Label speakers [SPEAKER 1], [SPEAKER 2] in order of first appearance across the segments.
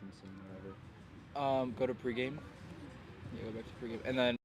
[SPEAKER 1] entrance and whatever?
[SPEAKER 2] Go to pregame. Yeah, go back to pregame, and then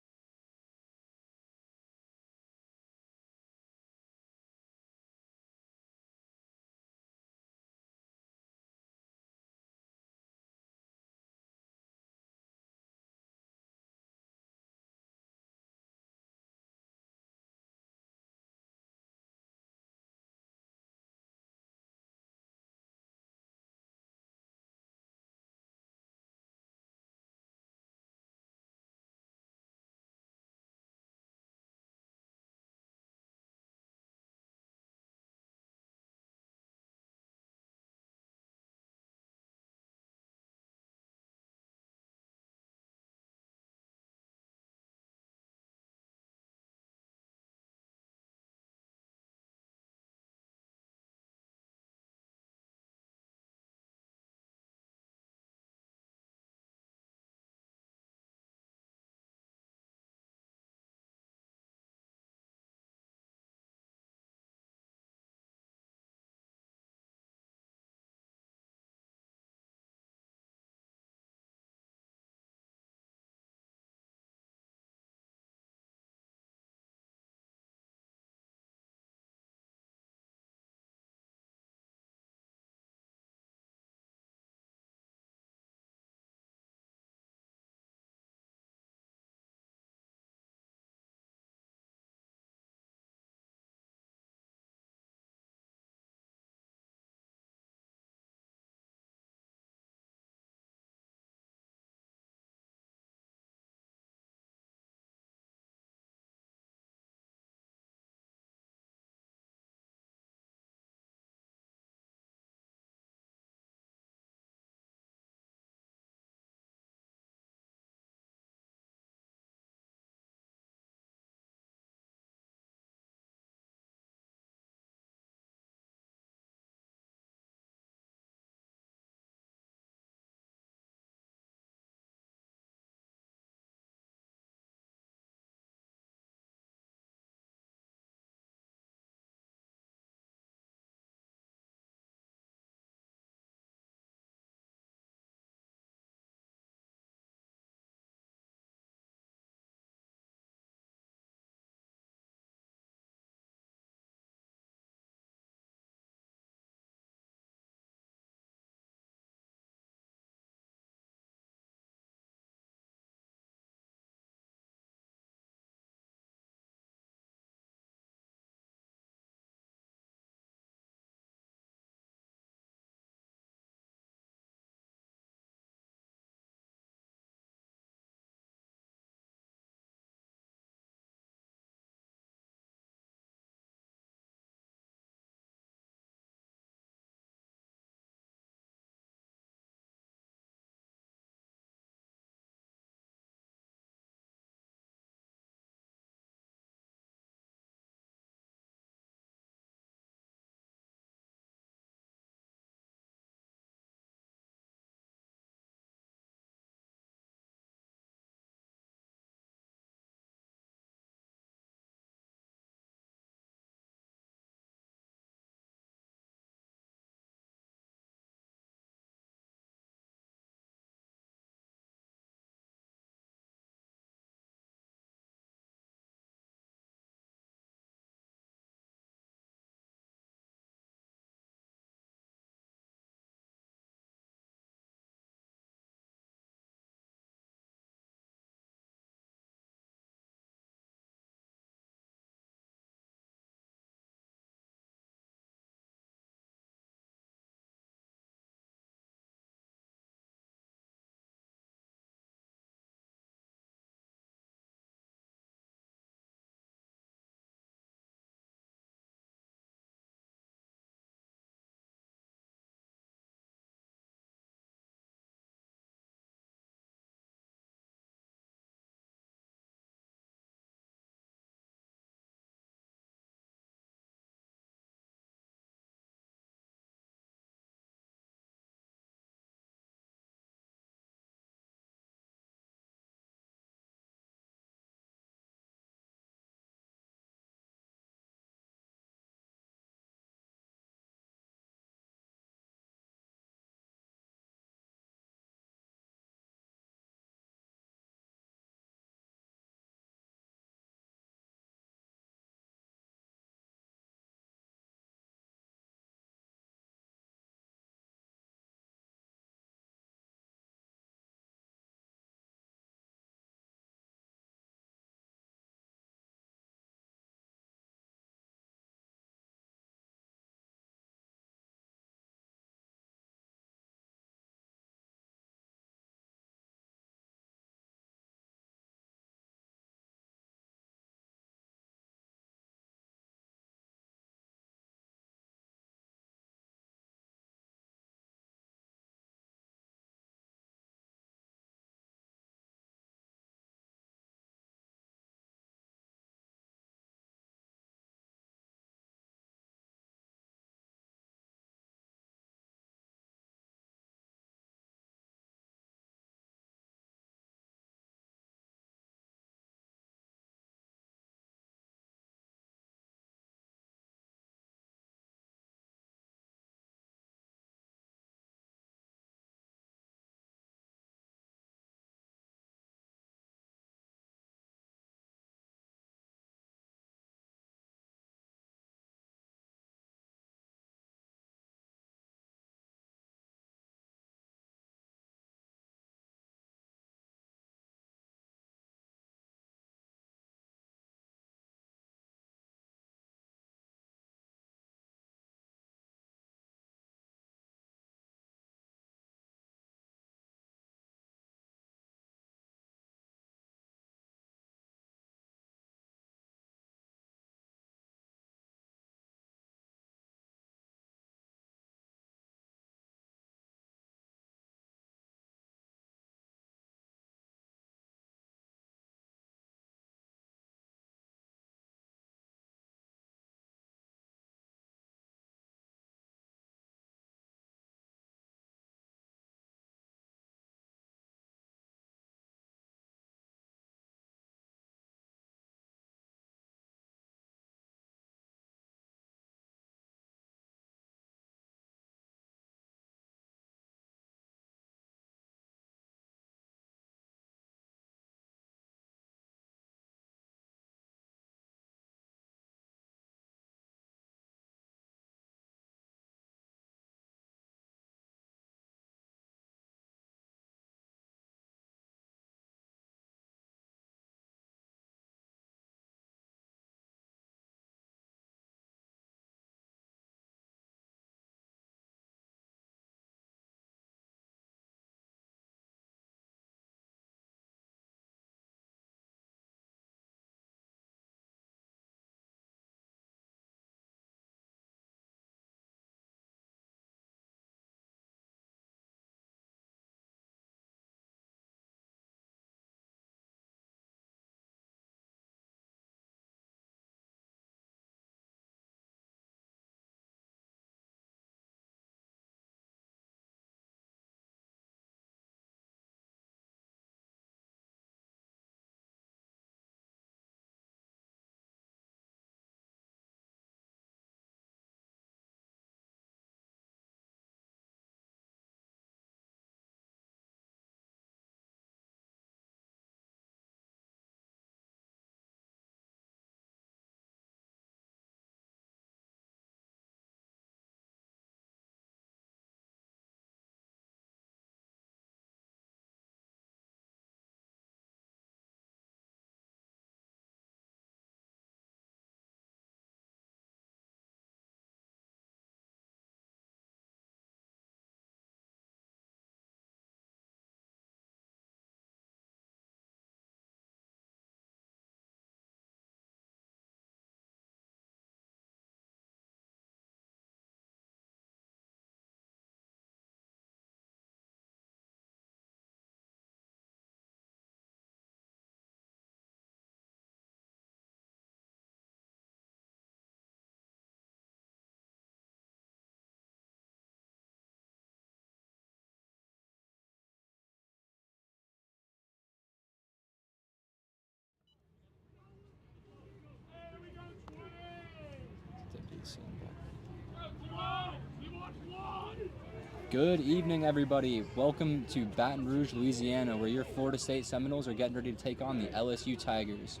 [SPEAKER 2] Good evening, everybody. Welcome to Baton Rouge, Louisiana, where your Florida State Seminoles are getting ready to take on the LSU Tigers.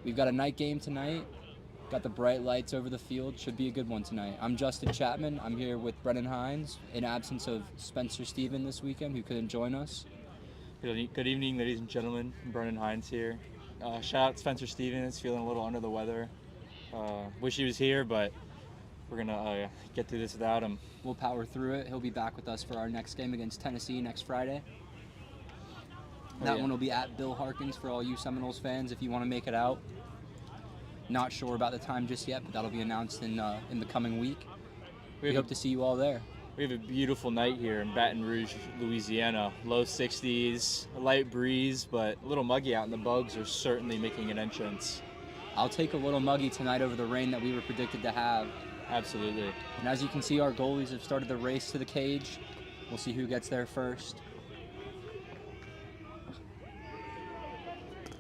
[SPEAKER 2] We've got a night game tonight. Got the bright lights over the field. Should be a good one tonight. I'm Justin Chapman. I'm here with Brennan Hines, in absence of Spencer Steven this weekend, who couldn't join us.
[SPEAKER 1] Good evening, ladies and gentlemen. Brennan Hines here. Shout out Spencer Stevens, feeling a little under the weather. Wish he was here, but we're going to get through this without him.
[SPEAKER 2] We'll power through it. He'll be back with us for our next game against Tennessee next Friday. That one will be at Bill Harkins for all you Seminoles fans if you want to make it out. Not sure about the time just yet, but that'll be announced in the coming week. We hope to see you all there.
[SPEAKER 1] We have a beautiful night here in Baton Rouge, Louisiana. Low 60s, a light breeze, but a little muggy out, and the bugs are certainly making an entrance.
[SPEAKER 2] I'll take a little muggy tonight over the rain that we were predicted to have.
[SPEAKER 1] Absolutely.
[SPEAKER 2] And as you can see, our goalies have started the race to the cage. We'll see who gets there first.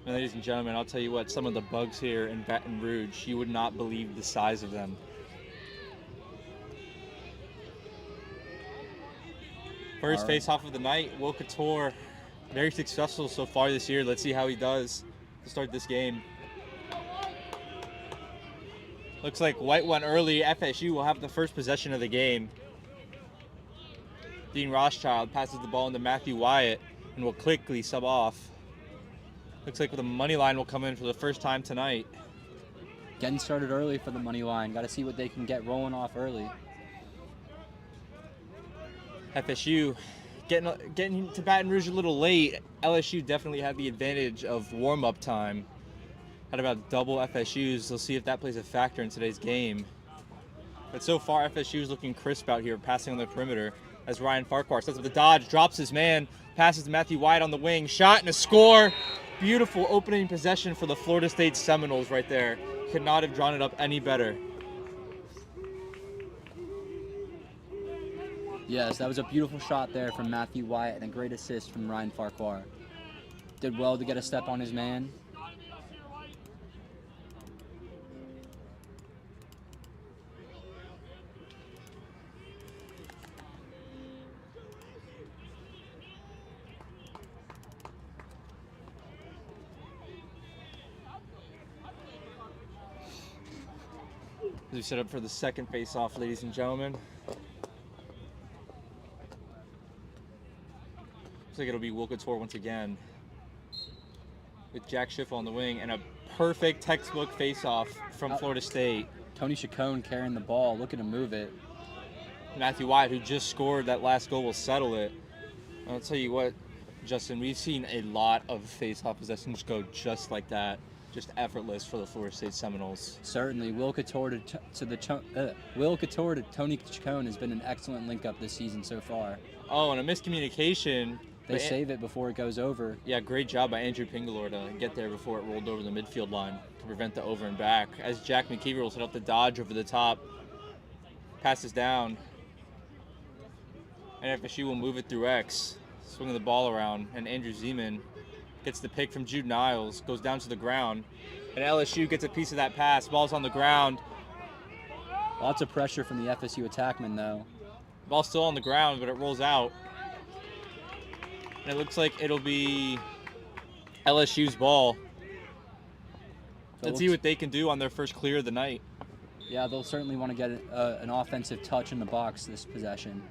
[SPEAKER 1] And ladies and gentlemen, I'll tell you what, some of the bugs here in Baton Rouge, you would not believe the size of them. First face-off of the night, Will Couture, very successful so far this year. Let's see how he does to start this game. Looks like White went early. FSU will have the first possession of the game. Dean Rothschild passes the ball into Matthew Wyatt and will quickly sub off. Looks like the money line will come in for the first time tonight.
[SPEAKER 2] Getting started early for the money line. Got to see what they can get rolling off early.
[SPEAKER 1] FSU getting to Baton Rouge a little late. LSU definitely had the advantage of warm-up time. Had about double FSU's. We'll see if that plays a factor in today's game. But so far, FSU is looking crisp out here, passing on the perimeter as Ryan Farquhar sets up the dodge, drops his man, passes to Matthew Wyatt on the wing, shot and a score. Beautiful opening possession for the Florida State Seminoles right there. Could not have drawn it up any better.
[SPEAKER 2] Yes, that was a beautiful shot there from Matthew Wyatt and a great assist from Ryan Farquhar. Did well to get a step on his man.
[SPEAKER 1] As we set up for the second face-off, ladies and gentlemen. Looks like it'll be Will Couture once again, with Jack Schiffel on the wing, and a perfect textbook face-off from Florida State.
[SPEAKER 2] Tony Chacon carrying the ball, looking to move it.
[SPEAKER 1] Matthew Wyatt, who just scored that last goal, will settle it. I'll tell you what, Justin, we've seen a lot of face-off possessions go just like that. Just effortless for the Florida State Seminoles.
[SPEAKER 2] Certainly, Will Couture to Tony Chacon has been an excellent link-up this season so far.
[SPEAKER 1] Oh, and a miscommunication.
[SPEAKER 2] They save it before it goes over.
[SPEAKER 1] Yeah, great job by Andrew Pingalore to get there before it rolled over the midfield line to prevent the over and back. As Jack McKeever will set up the dodge over the top, passes down, and FSU will move it through X, swinging the ball around, and Andrew Zeman gets the pick from Jude Niles, goes down to the ground, and LSU gets a piece of that pass. Ball's on the ground.
[SPEAKER 2] Lots of pressure from the FSU attackman, though.
[SPEAKER 1] Ball's still on the ground, but it rolls out. And it looks like it'll be LSU's ball. Let's see what they can do on their first clear of the night.
[SPEAKER 2] Yeah, they'll certainly want to get an offensive touch in the box this possession.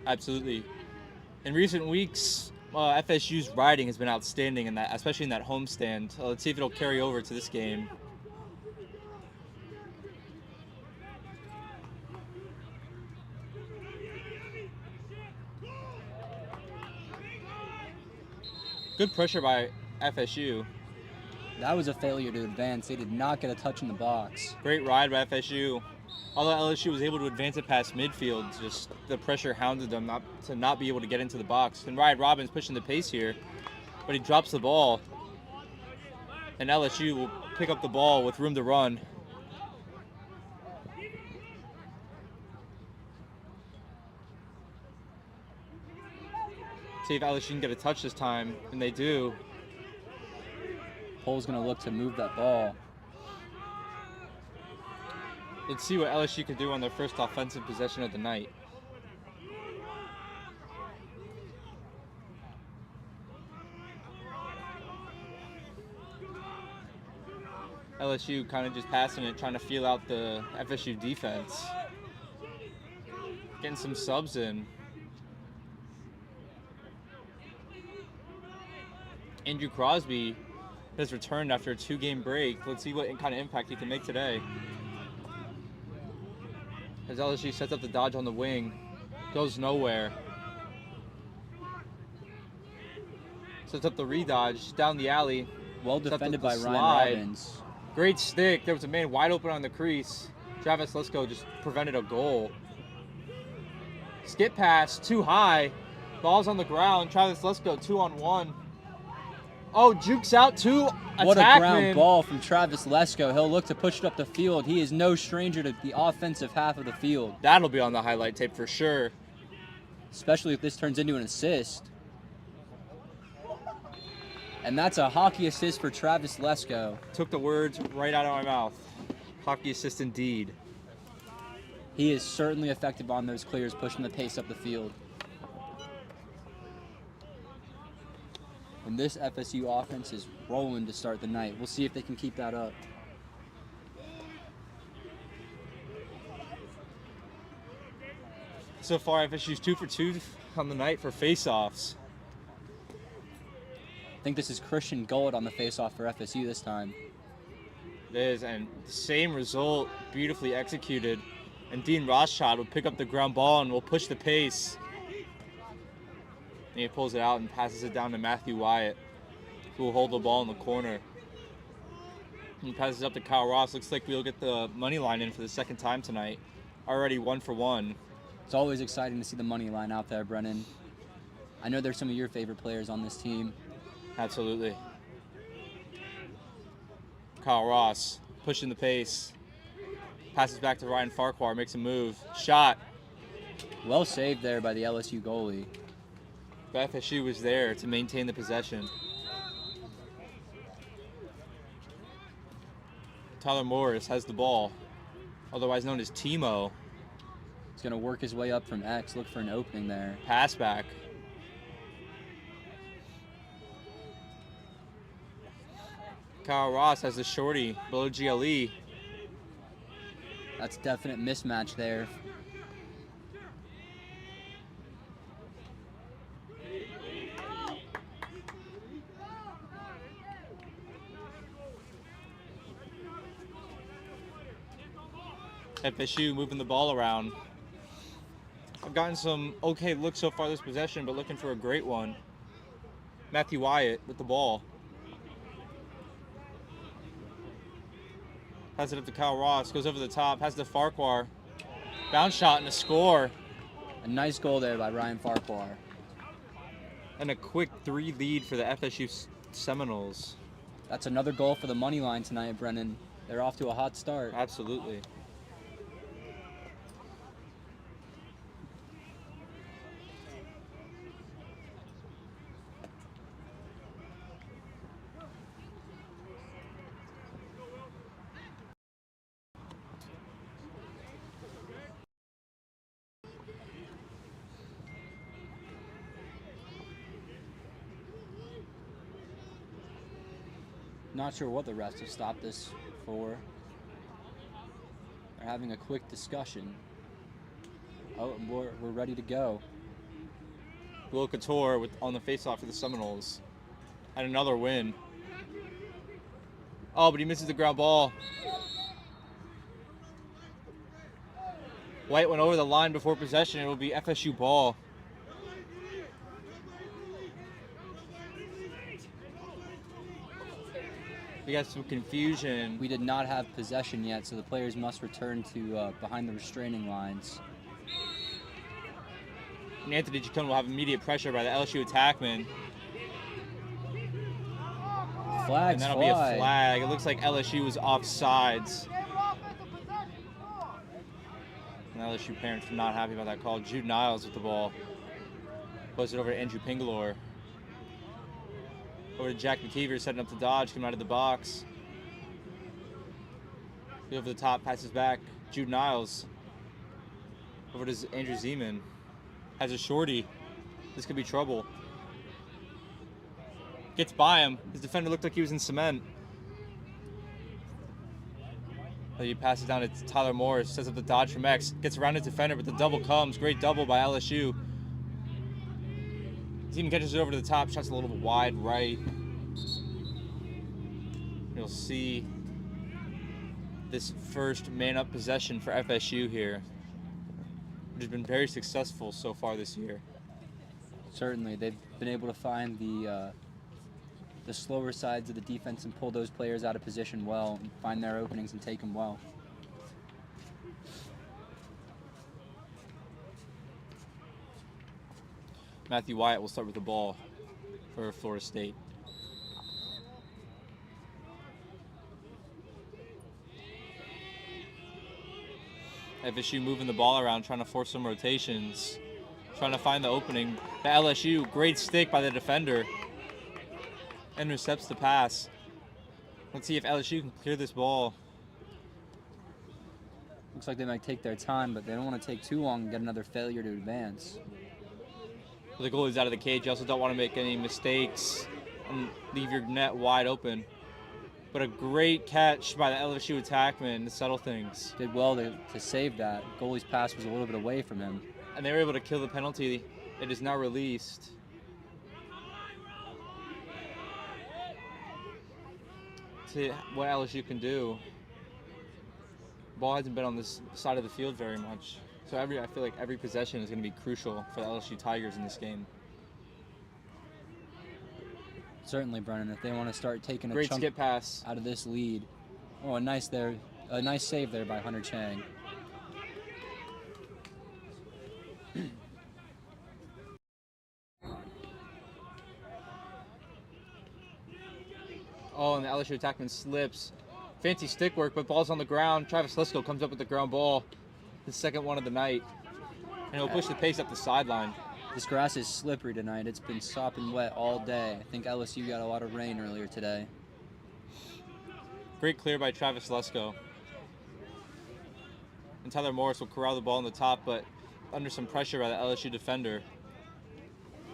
[SPEAKER 1] Absolutely. In recent weeks, FSU's riding has been outstanding, in that, especially in that homestand. Let's see if it'll carry over to this game. Good pressure by FSU.
[SPEAKER 2] That was a failure to advance. They did not get a touch in the box.
[SPEAKER 1] Great ride by FSU. Although LSU was able to advance it past midfield, just the pressure hounded them to not be able to get into the box. And Ryan Robbins pushing the pace here, but he drops the ball. And LSU will pick up the ball with room to run. See if LSU can get a touch this time, and they do.
[SPEAKER 2] Pole's going to look to move that ball.
[SPEAKER 1] Let's see what LSU can do on their first offensive possession of the night. LSU kind of just passing it, trying to feel out the FSU defense. Getting some subs in. Andrew Crosby has returned after a 2-game break. Let's see what kind of impact he can make today. As LSU sets up the dodge on the wing, goes nowhere. Sets up the redodge down the alley.
[SPEAKER 2] Well defended by Ryan Robbins.
[SPEAKER 1] Great stick. There was a man wide open on the crease. Travis Lesko just prevented a goal. Skip pass, too high. Ball's on the ground. Travis Lesko 2-on-1. Oh, jukes out to attackman.
[SPEAKER 2] What a ground ball from Travis Lesko. He'll look to push it up the field. He is no stranger to the offensive half of the field.
[SPEAKER 1] That'll be on the highlight tape for sure.
[SPEAKER 2] Especially if this turns into an assist. And that's a hockey assist for Travis Lesko.
[SPEAKER 1] Took the words right out of my mouth. Hockey assist indeed.
[SPEAKER 2] He is certainly effective on those clears, pushing the pace up the field. And this FSU offense is rolling to start the night. We'll see if they can keep that up.
[SPEAKER 1] So far, FSU's 2 for 2 on the night for face-offs.
[SPEAKER 2] I think this is Christian Gold on the face-off for FSU this time.
[SPEAKER 1] It is, and same result, beautifully executed. And Dean Rothschild will pick up the ground ball and will push the pace. And he pulls it out and passes it down to Matthew Wyatt, who will hold the ball in the corner. He passes it up to Kyle Ross. Looks like we'll get the money line in for the second time tonight. Already 1 for 1.
[SPEAKER 2] It's always exciting to see the money line out there, Brennan. I know there's some of your favorite players on this team.
[SPEAKER 1] Absolutely. Kyle Ross pushing the pace. Passes back to Ryan Farquhar, makes a move. Shot.
[SPEAKER 2] Well saved there by the LSU goalie.
[SPEAKER 1] But FSU was there to maintain the possession. Tyler Morris has the ball, otherwise known as Timo.
[SPEAKER 2] He's going to work his way up from X, look for an opening there.
[SPEAKER 1] Pass back. Kyle Ross has the shorty below GLE.
[SPEAKER 2] That's a definite mismatch there.
[SPEAKER 1] FSU moving the ball around. I've gotten some okay looks so far this possession, but looking for a great one. Matthew Wyatt with the ball. Pass it up to Kyle Ross, goes over the top, has the Farquhar. Bounce shot and a score.
[SPEAKER 2] A nice goal there by Ryan Farquhar.
[SPEAKER 1] And a quick 3 lead for the FSU Seminoles.
[SPEAKER 2] That's another goal for the money line tonight, Brennan. They're off to a hot start.
[SPEAKER 1] Absolutely.
[SPEAKER 2] Not sure what the refs have stopped this for. They're having a quick discussion. Oh, we're ready to go.
[SPEAKER 1] Will Couture on the faceoff for the Seminoles. And another win. Oh, but he misses the ground ball. White went over the line before possession. It will be FSU ball. We got some confusion.
[SPEAKER 2] We did not have possession yet, so the players must return to behind the restraining lines.
[SPEAKER 1] And Anthony Chacon will have immediate pressure by the LSU attackman.
[SPEAKER 2] Flags
[SPEAKER 1] and that'll
[SPEAKER 2] fly.
[SPEAKER 1] be a flag. It looks like LSU was offsides. And LSU parents are not happy about that call. Jude Niles with the ball. Puts it over to Andrew Pingalore. Over to Jack McKeever, setting up the dodge, coming out of the box. Over the top, passes back. Jude Niles. Over to Andrew Zeman. Has a shorty. This could be trouble. Gets by him. His defender looked like he was in cement. He passes down to Tyler Morris, sets up the dodge from X, gets around his defender, but the double comes. Great double by LSU. He even catches it over to the top, shots a little bit wide right. You'll see this first man-up possession for FSU here, which has been very successful so far this year.
[SPEAKER 2] Certainly, they've been able to find the slower sides of the defense and pull those players out of position well, and find their openings and take them well.
[SPEAKER 1] Matthew Wyatt will start with the ball for Florida State. FSU moving the ball around, trying to force some rotations, trying to find the opening. The LSU, great stick by the defender. Intercepts the pass. Let's see if LSU can clear this ball.
[SPEAKER 2] Looks like they might take their time, but they don't want to take too long and get another failure to advance.
[SPEAKER 1] The goalie's out of the cage. You also don't want to make any mistakes and leave your net wide open. But a great catch by the LSU attackman to settle things.
[SPEAKER 2] Did well to save that. Goalie's pass was a little bit away from him.
[SPEAKER 1] And they were able to kill the penalty. It is now released. See what LSU can do. Ball hasn't been on this side of the field very much. So I feel like every possession is going to be crucial for the LSU Tigers in this game.
[SPEAKER 2] Certainly, Brennan, if they want to start taking a
[SPEAKER 1] Great
[SPEAKER 2] chunk
[SPEAKER 1] skip pass
[SPEAKER 2] out of this lead. Oh, a nice save there by Hunter Chang.
[SPEAKER 1] Oh, and the LSU attackman slips. Fancy stick work, but ball's on the ground. Travis Lisco comes up with the ground ball. The second one of the night. And he'll push the pace up the sideline.
[SPEAKER 2] This grass is slippery tonight. It's been sopping wet all day. I think LSU got a lot of rain earlier today.
[SPEAKER 1] Great clear by Travis Lesko. And Tyler Morris will corral the ball on the top, but under some pressure by the LSU defender.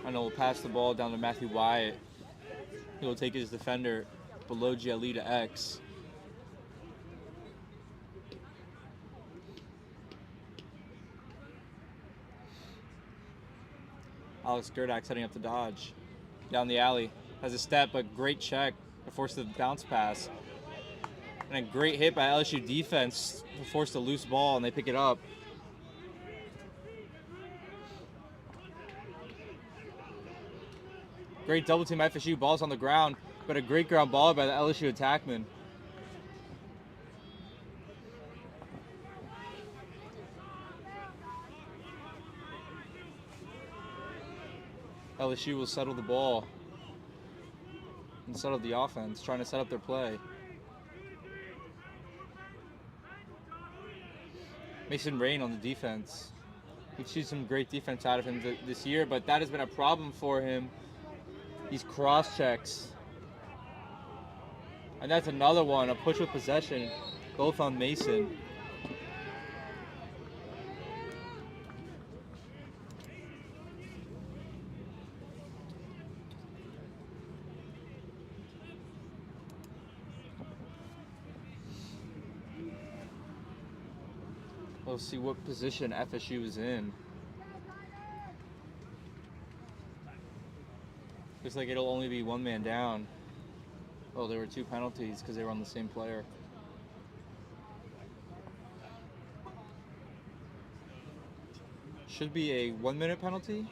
[SPEAKER 1] And he'll pass the ball down to Matthew Wyatt. He'll take his defender below GLE to X. Alex Gerdak setting up the dodge. Down the alley. Has a step, but great check to force the bounce pass. And a great hit by LSU defense to force the loose ball, and they pick it up. Great double team FSU. Ball's on the ground, but a great ground ball by the LSU attackman. LSU will settle the ball and settle the offense, trying to set up their play. Mason Rain on the defense. We've seen some great defense out of him this year, but that has been a problem for him. These cross checks. And that's another one, a push with possession, both on Mason. We'll see what position FSU is in. Looks like it'll only be one man down. Oh, there were two penalties because they were on the same player. Should be a 1 minute penalty.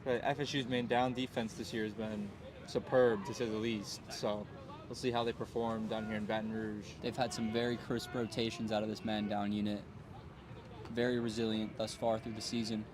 [SPEAKER 1] But FSU's man down defense this year has been superb, to say the least. So we'll see how they perform down here in Baton Rouge.
[SPEAKER 2] They've had some very crisp rotations out of this man down unit. Very resilient thus far through the season.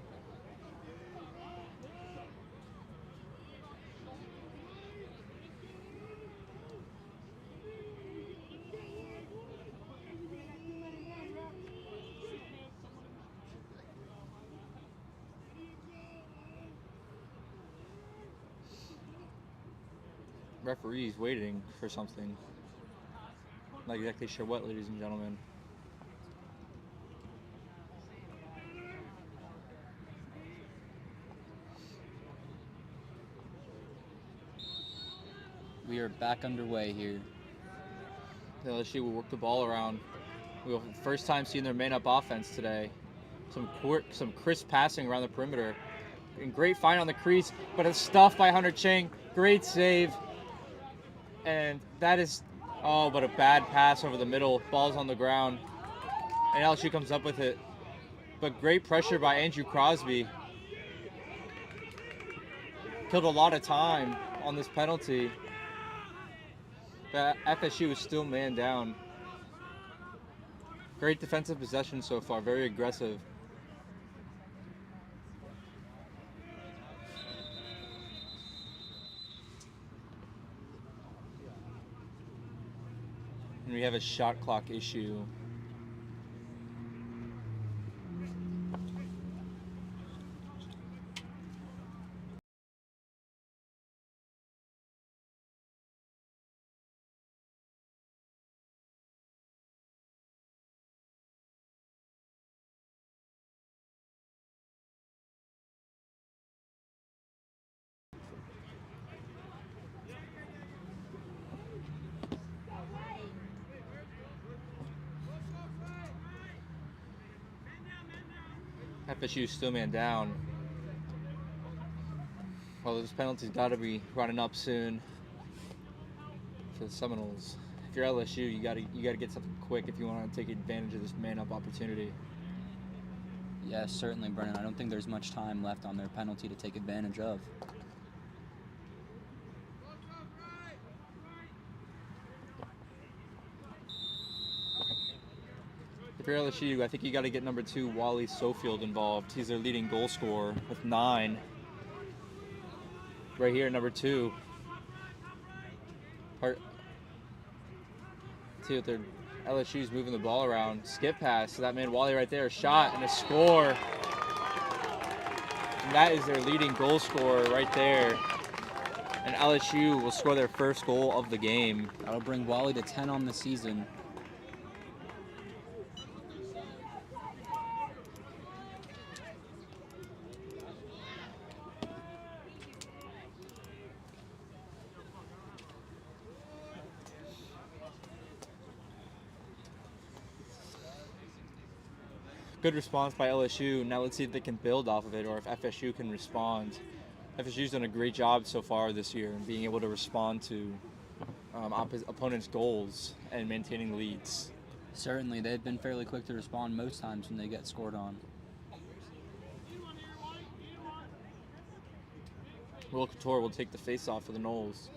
[SPEAKER 1] Referee's waiting for something. Not exactly sure what, ladies and gentlemen.
[SPEAKER 2] We are back underway here.
[SPEAKER 1] LSU will work the ball around. We'll first time seeing their man-up offense today. Some crisp passing around the perimeter. And great find on the crease, but it's stuffed by Hunter Chang. Great save. And that is, but a bad pass over the middle. Ball's on the ground. And LSU comes up with it. But great pressure by Andrew Crosby. Killed a lot of time on this penalty. But FSU is still man down. Great defensive possession so far, very aggressive. And we have a shot clock issue. FSU still man down. Well, this penalty's got to be running up soon for the Seminoles. If you're LSU, you got to get something quick if you want to take advantage of this man-up opportunity.
[SPEAKER 2] Yes, certainly, Brennan. I don't think there's much time left on their penalty to take advantage of.
[SPEAKER 1] If you're LSU, I think you got to get number 2, Wally Sofield, involved. He's their leading goal scorer with 9. Right here, number 2. See what their LSU's moving the ball around. Skip pass to that man Wally right there. Shot and a score. And that is their leading goal scorer right there. And LSU will score their first goal of the game.
[SPEAKER 2] That'll bring Wally to 10 on the season.
[SPEAKER 1] Good response by LSU. Now let's see if they can build off of it or if FSU can respond. FSU's done a great job so far this year in being able to respond to opponents' goals and maintaining leads.
[SPEAKER 2] Certainly, they've been fairly quick to respond most times when they get scored on.
[SPEAKER 1] Will Couture will take the face-off for the Noles.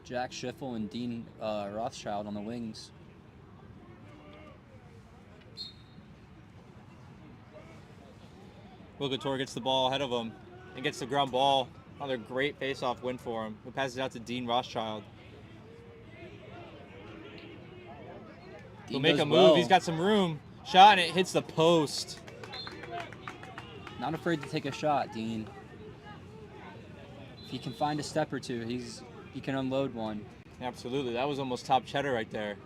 [SPEAKER 2] Jack Schiffel and Dean Rothschild on the wings.
[SPEAKER 1] Will Couture gets the ball ahead of him and gets the ground ball. Another great face-off win for him. He passes it out to Dean Rothschild. He'll make a move.
[SPEAKER 2] Well.
[SPEAKER 1] He's got some room. Shot, and it hits the post.
[SPEAKER 2] Not afraid to take a shot, Dean. If he can find a step or two, he can unload one.
[SPEAKER 1] Absolutely. That was almost top cheddar right there.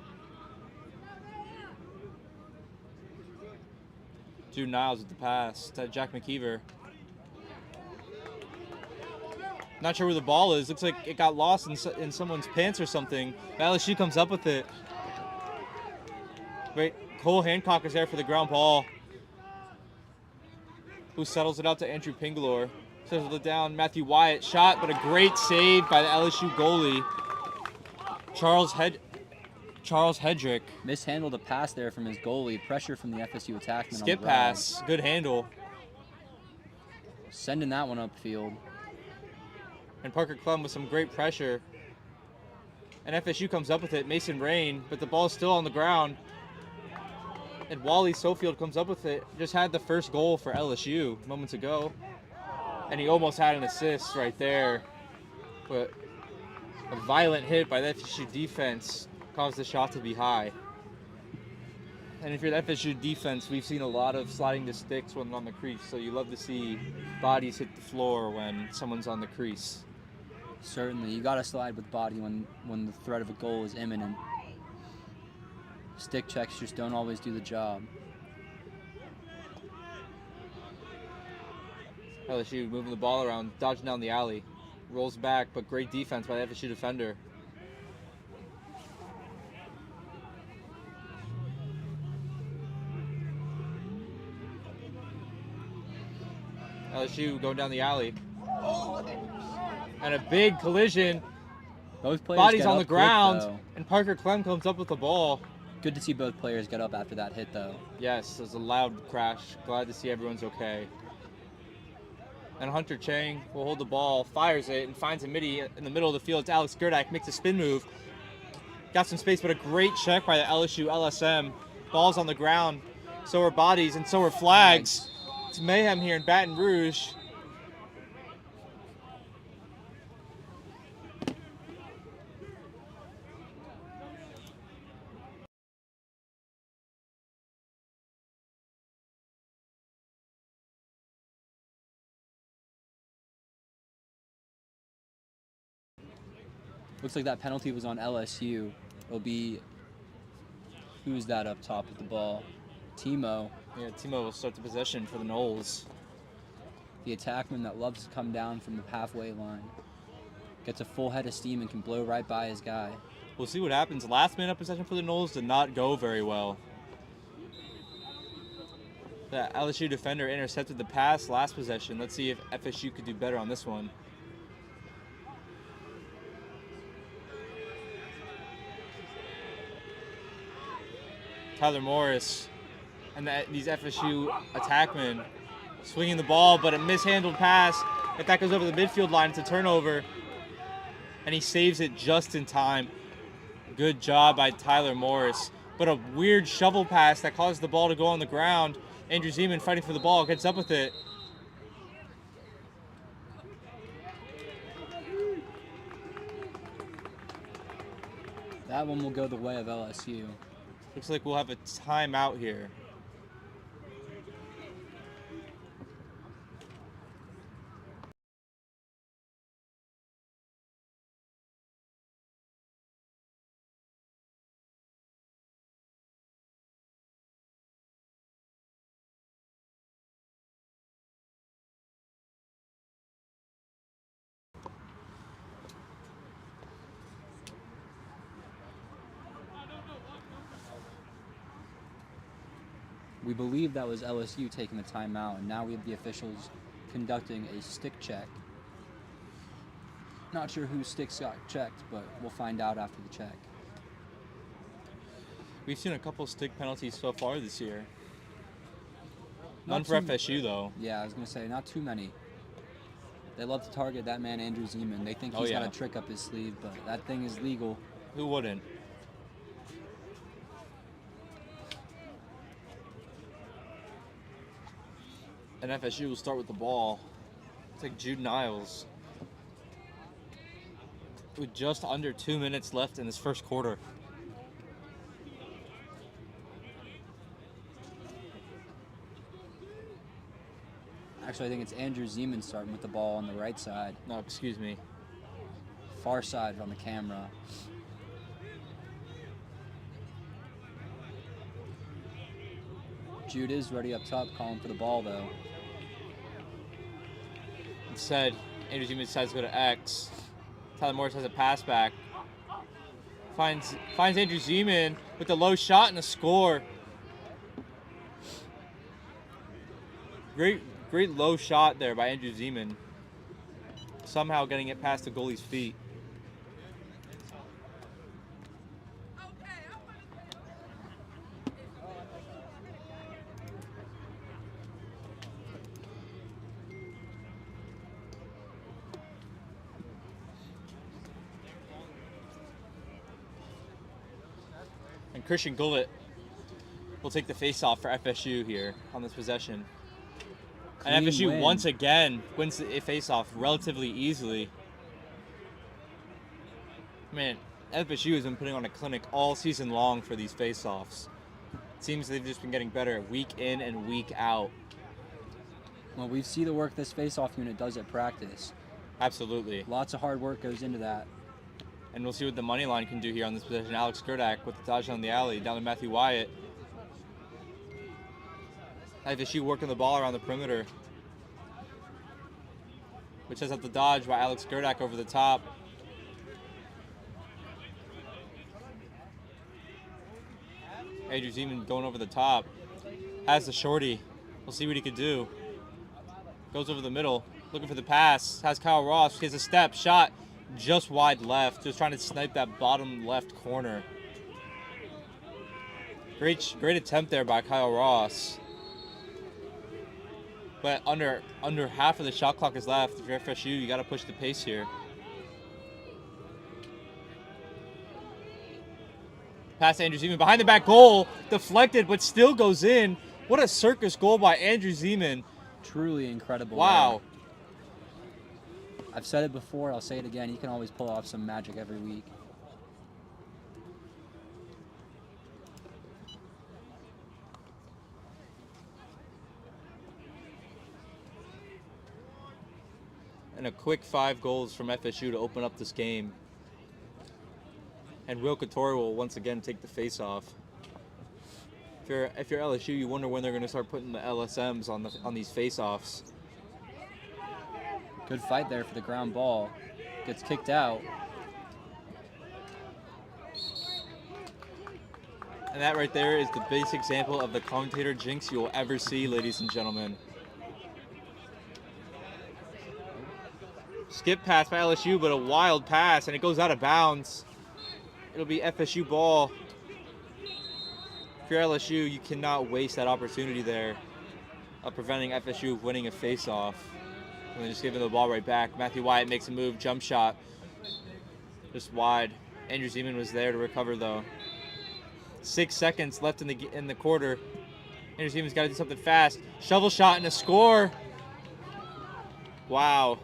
[SPEAKER 1] Drew Niles with the pass to Jack McKeever. Not sure where the ball is. Looks like it got lost in someone's pants or something. LSU comes up with it. Great. Cole Hancock is there for the ground ball. Who settles it out to Andrew Pingalore. Settles it down. Matthew Wyatt. Shot, but a great save by the LSU goalie. Charles Hedrick.
[SPEAKER 2] Mishandled a pass there from his goalie. Pressure from the FSU attackman.
[SPEAKER 1] Skip pass. Good handle.
[SPEAKER 2] Sending that one upfield.
[SPEAKER 1] And Parker Klum with some great pressure. And FSU comes up with it. Mason Rain, but the ball's still on the ground. And Wally Sofield comes up with it. Just had the first goal for LSU moments ago. And he almost had an assist right there. But a violent hit by the FSU defense caused the shot to be high. And if you're the FSU defense, we've seen a lot of sliding to sticks when on the crease. So you love to see bodies hit the floor when someone's on the crease.
[SPEAKER 2] Certainly, you got to slide with body when the threat of a goal is imminent. Stick checks just don't always do the job.
[SPEAKER 1] LSU moving the ball around, dodging down the alley. Rolls back, but great defense by the FSU defender. LSU going down the alley. And a big collision.
[SPEAKER 2] Both players
[SPEAKER 1] Bodies
[SPEAKER 2] get
[SPEAKER 1] on
[SPEAKER 2] up
[SPEAKER 1] the
[SPEAKER 2] quick,
[SPEAKER 1] ground.
[SPEAKER 2] though.
[SPEAKER 1] And Parker Clem comes up with the ball.
[SPEAKER 2] Good to see both players get up after that hit, though.
[SPEAKER 1] Yes, it was a loud crash. Glad to see everyone's okay. And Hunter Chang will hold the ball, fires it, and finds a midi in the middle of the field. It's Alex Gerdak, makes a spin move. Got some space, but a great check by the LSU LSM. Ball's on the ground. So are bodies, and so are flags. It's mayhem here in Baton Rouge.
[SPEAKER 2] Looks like that penalty was on LSU. It'll be, who's that up top with the ball? Timo.
[SPEAKER 1] Yeah, Timo will start the possession for the Noles.
[SPEAKER 2] The attackman that loves to come down from the halfway line. Gets a full head of steam and can blow right by his guy.
[SPEAKER 1] We'll see what happens. Last minute possession for the Noles did not go very well. The LSU defender intercepted the pass last possession. Let's see if FSU could do better on this one. Tyler Morris and these FSU attackmen swinging the ball, but a mishandled pass. If that goes over the midfield line, it's a turnover. And he saves it just in time. Good job by Tyler Morris. But a weird shovel pass that caused the ball to go on the ground. Andrew Zeman fighting for the ball, gets up with it.
[SPEAKER 2] That one will go the way of LSU.
[SPEAKER 1] Looks like we'll have a timeout here.
[SPEAKER 2] We believe that was LSU taking the timeout, and now we have the officials conducting a stick check. Not sure whose sticks got checked, but we'll find out after the check.
[SPEAKER 1] We've seen a couple stick penalties so far this year.
[SPEAKER 2] Not
[SPEAKER 1] None for
[SPEAKER 2] too-
[SPEAKER 1] FSU, though.
[SPEAKER 2] Yeah, I was going to say, not too many. They love to target that man, Andrew Zeman. They think
[SPEAKER 1] Oh,
[SPEAKER 2] he's
[SPEAKER 1] yeah.
[SPEAKER 2] got a trick up his sleeve, but that thing is legal.
[SPEAKER 1] Who wouldn't? And FSU will start with the ball. Take Jude Niles. With just under 2 minutes left in this first quarter.
[SPEAKER 2] Actually, I think it's Andrew Zeman starting with the ball on the right side.
[SPEAKER 1] No, excuse me.
[SPEAKER 2] Far side on the camera. Jude is ready up top, calling for the ball, though.
[SPEAKER 1] Instead, Andrew Zeman decides to go to X. Tyler Morris has a pass back. Finds Andrew Zeman with the low shot and a score. Great low shot there by Andrew Zeman. Somehow getting it past the goalie's feet. And Christian Gullett will take the face-off for FSU here on this possession. And
[SPEAKER 2] Clean
[SPEAKER 1] FSU
[SPEAKER 2] win.
[SPEAKER 1] once again wins the face-off relatively easily. Man, FSU has been putting on a clinic all season long for these face-offs. It seems they've just been getting better week in and week out.
[SPEAKER 2] Well, we see the work this face-off unit does at practice.
[SPEAKER 1] Absolutely.
[SPEAKER 2] Lots of hard work goes into that.
[SPEAKER 1] And we'll see what the money line can do here on this possession. Alex Gerdak with the dodge on the alley down to Matthew Wyatt. FSU working the ball around the perimeter, which sets up the dodge by Alex Gerdak over the top. Andrew Zeman going over the top. Has the shorty. We'll see what he could do. Goes over the middle, looking for the pass. Has Kyle Ross. He has a step, shot just wide left. Just trying to snipe that bottom left corner. Great attempt there by Kyle Ross. But under half of the shot clock is left. If you're FSU, you got to push the pace here. Pass to Andrew Zeman behind the back goal, deflected but still goes in. What a circus goal by Andrew Zeman.
[SPEAKER 2] Truly incredible.
[SPEAKER 1] Wow.
[SPEAKER 2] I've said it before, I'll say it again. He can always pull off some magic every week.
[SPEAKER 1] And a quick 5 goals from FSU to open up this game. And Will Couture will once again take the face-off. If you're LSU, you wonder when they're going to start putting the LSMs on these face-offs.
[SPEAKER 2] Good fight there for the ground ball. Gets kicked out.
[SPEAKER 1] And that right there is the base example of the commentator jinx you will ever see, ladies and gentlemen. Skip pass by LSU, but a wild pass, and it goes out of bounds. It'll be FSU ball. If you're LSU, you cannot waste that opportunity there of preventing FSU winning a face-off. And then just giving the ball right back. Matthew Wyatt makes a move, jump shot. Just wide. Andrew Zeman was there to recover, though. 6 seconds left in the quarter. Andrew Zeman's got to do something fast. Shovel shot and a score. Wow.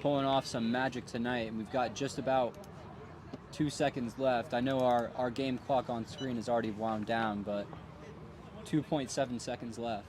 [SPEAKER 2] Pulling off some magic tonight, and we've got just about 2 seconds left. I know our game clock on screen is already wound down, but 2.7 seconds left.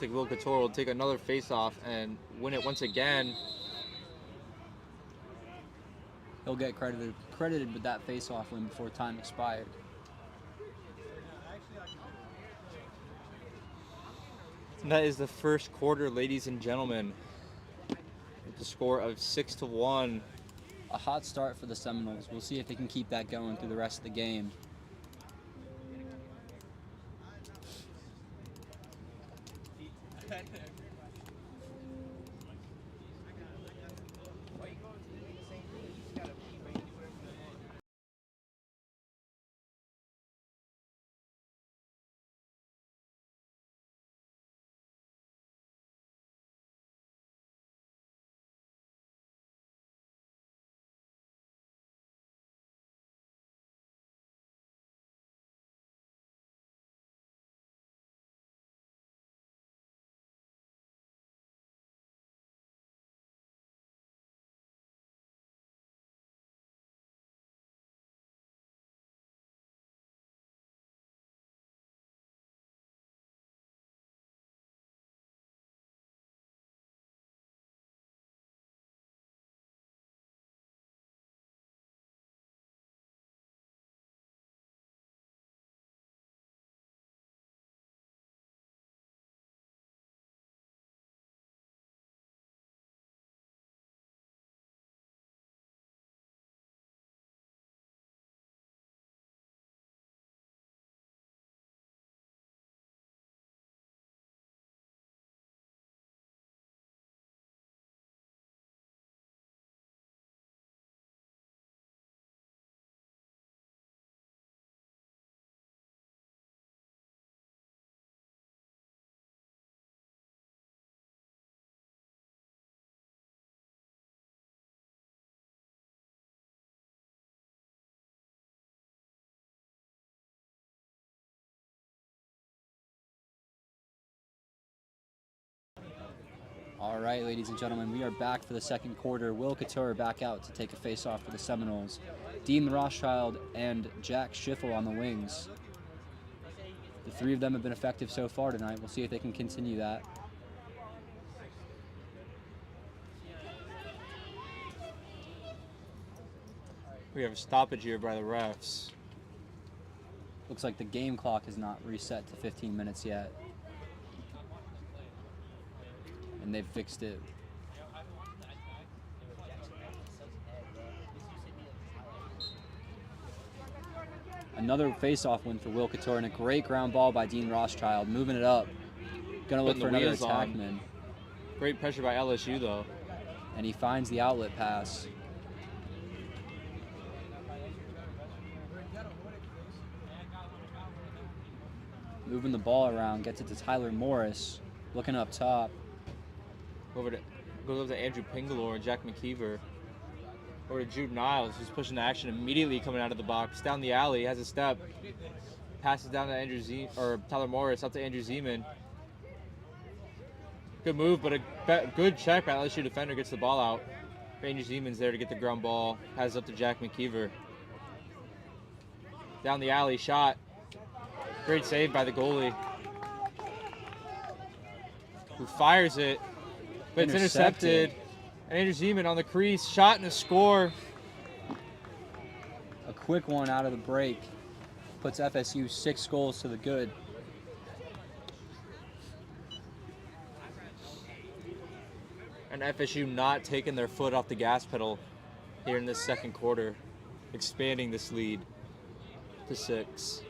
[SPEAKER 1] Looks like Will Couture will take another face-off and win it once again.
[SPEAKER 2] He'll get credited with that face-off win before time expired.
[SPEAKER 1] And that is the first quarter, ladies and gentlemen. With the score of 6-1.
[SPEAKER 2] A hot start for the Seminoles. We'll see if they can keep that going through the rest of the game. All right, ladies and gentlemen, we are back for the second quarter. Will Couture back out to take a face-off for the Seminoles. Dean Rothschild and Jack Schiffel on the wings. The three of them have been effective so far tonight. We'll see if they can continue that.
[SPEAKER 1] We have a stoppage here by the refs.
[SPEAKER 2] Looks like the game clock is not reset to 15 minutes yet. And they've fixed it. Another face-off win for Will Couture and a great ground ball by Dean Rothschild, moving it up. Gonna look for another attackman.
[SPEAKER 1] Great pressure by LSU though.
[SPEAKER 2] And he finds the outlet pass. Moving the ball around, gets it to Tyler Morris, looking up top.
[SPEAKER 1] Goes over to Andrew Pingalore and Jack McKeever. Over to Jude Niles, who's pushing the action immediately coming out of the box. Down the alley, has a step. Passes down to Tyler Morris, up to Andrew Zeman. Good move, but a good check by LSU defender, gets the ball out. Andrew Zeman's there to get the ground ball. Passes up to Jack McKeever. Down the alley, shot. Great save by the goalie, who fires it, but it's intercepted. And Andrew Zeman on the crease, shot and a score.
[SPEAKER 2] A quick one out of the break puts FSU 6 goals to the good.
[SPEAKER 1] And FSU not taking their foot off the gas pedal here in this second quarter, expanding this lead to 6.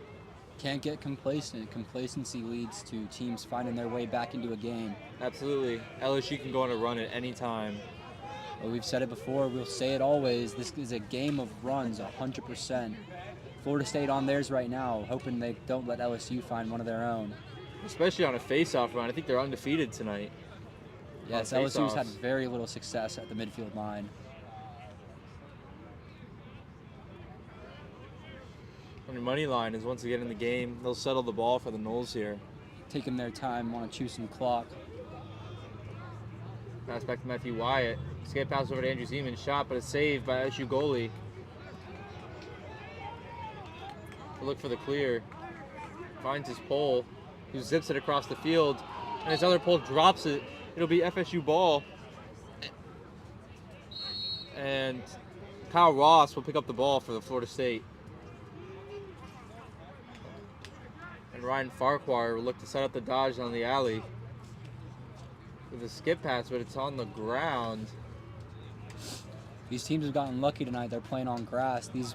[SPEAKER 2] Can't get complacent. Complacency leads to teams finding their way back into a game.
[SPEAKER 1] Absolutely. LSU can go on a run at any time.
[SPEAKER 2] Well, we've said it before, we'll say it always. This is a game of runs, 100%. Florida State on theirs right now, hoping they don't let LSU find one of their own.
[SPEAKER 1] Especially on a face-off run. I think they're undefeated tonight.
[SPEAKER 2] Yes, LSU's had very little success at the midfield line.
[SPEAKER 1] And the money line is once again in the game. They'll settle the ball for the Noles here.
[SPEAKER 2] Taking their time, want to chew some clock.
[SPEAKER 1] Pass back to Matthew Wyatt. Skip pass over to Andrew Zeman. Shot, but a save by LSU goalie. Look for the clear. Finds his pole, who zips it across the field. And his other pole drops it. It'll be FSU ball. And Kyle Ross will pick up the ball for the Florida State. And Ryan Farquhar will look to set up the dodge on the alley with a skip pass, but it's on the ground.
[SPEAKER 2] These teams have gotten lucky tonight. They're playing on grass. These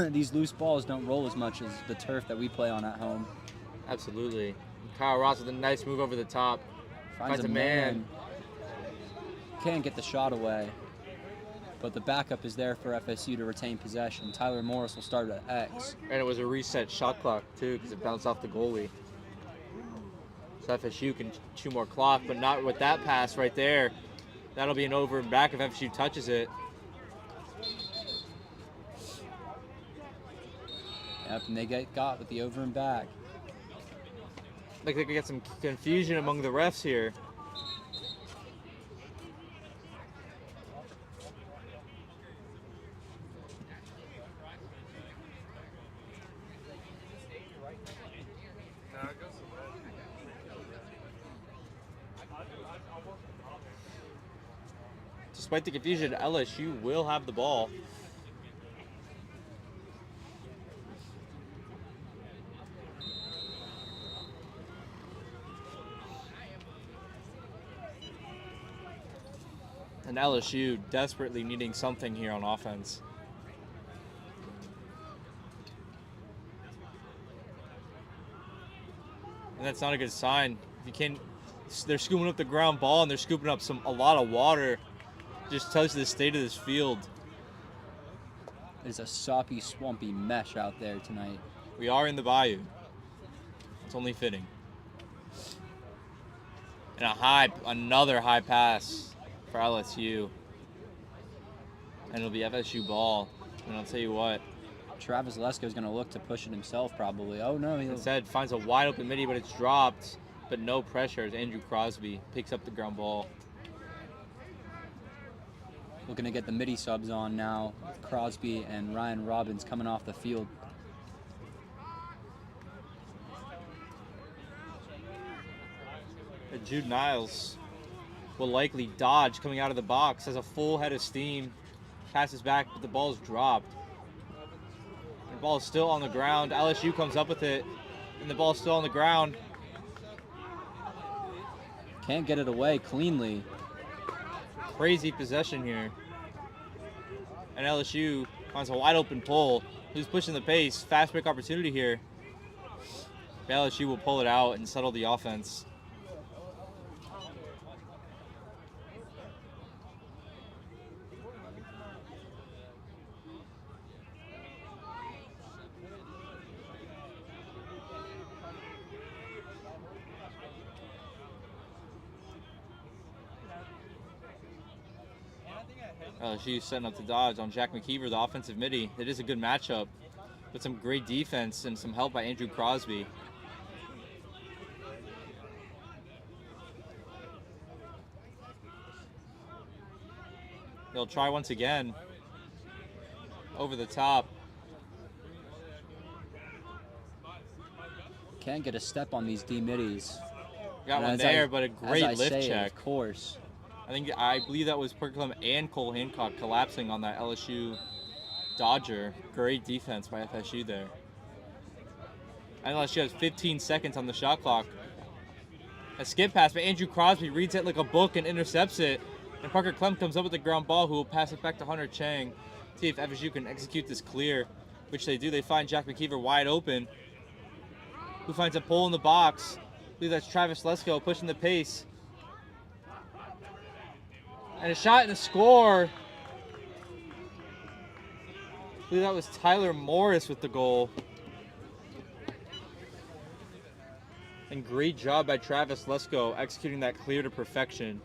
[SPEAKER 2] these loose balls don't roll as much as the turf that we play on at home.
[SPEAKER 1] Absolutely. Kyle Ross with a nice move over the top. Finds a man.
[SPEAKER 2] Can't get the shot away. But the backup is there for FSU to retain possession. Tyler Morris will start at X.
[SPEAKER 1] And it was a reset shot clock, too, because it bounced off the goalie. So FSU can chew more clock, but not with that pass right there. That'll be an over and back if FSU touches it.
[SPEAKER 2] Yep, and they get got with the over and back.
[SPEAKER 1] Like they could get some confusion among the refs here. Despite the confusion, LSU will have the ball. And LSU desperately needing something here on offense. And that's not a good sign. If you can't, they're scooping up the ground ball and they're scooping up a lot of water. Just tells you the state of this field.
[SPEAKER 2] It's a soppy, swampy mesh out there tonight.
[SPEAKER 1] We are in the bayou. It's only fitting. And another high pass for LSU. And it'll be FSU ball. And I'll tell you what.
[SPEAKER 2] Travis Lesko's going to look to push it himself probably. Oh no.
[SPEAKER 1] Instead finds a wide open midi, but it's dropped. But no pressure as Andrew Crosby picks up the ground ball.
[SPEAKER 2] Looking to get the midi subs on now. Crosby and Ryan Robbins coming off the field.
[SPEAKER 1] And Jude Niles will likely dodge coming out of the box. Has a full head of steam. Passes back, but the ball's dropped. The ball is still on the ground. LSU comes up with it, and the ball is still on the ground.
[SPEAKER 2] Can't get it away cleanly.
[SPEAKER 1] Crazy possession here. And LSU finds a wide open pull. Who's pushing the pace? Fast break opportunity here. LSU will pull it out and settle the offense. LSU setting up the dodge on Jack McKeever, the offensive midi. It is a good matchup with some great defense and some help by Andrew Crosby. They'll try once again. Over the top.
[SPEAKER 2] Can't get a step on these D middies.
[SPEAKER 1] Got one there, but a great lift check.
[SPEAKER 2] Of course.
[SPEAKER 1] I believe that was Pregame and Cole Hancock collapsing on that LSU dodger. Great defense by FSU there. And LSU has 15 seconds on the shot clock. A skip pass by Andrew Crosby, reads it like a book and intercepts it. And Parker Clem comes up with the ground ball, who will pass it back to Hunter Chang. See if FSU can execute this clear, which they do. They find Jack McKeever wide open, who finds a pole in the box. I believe that's Travis Lesko pushing the pace. And a shot and a score. I believe that was Tyler Morris with the goal. And great job by Travis Lesko executing that clear to perfection.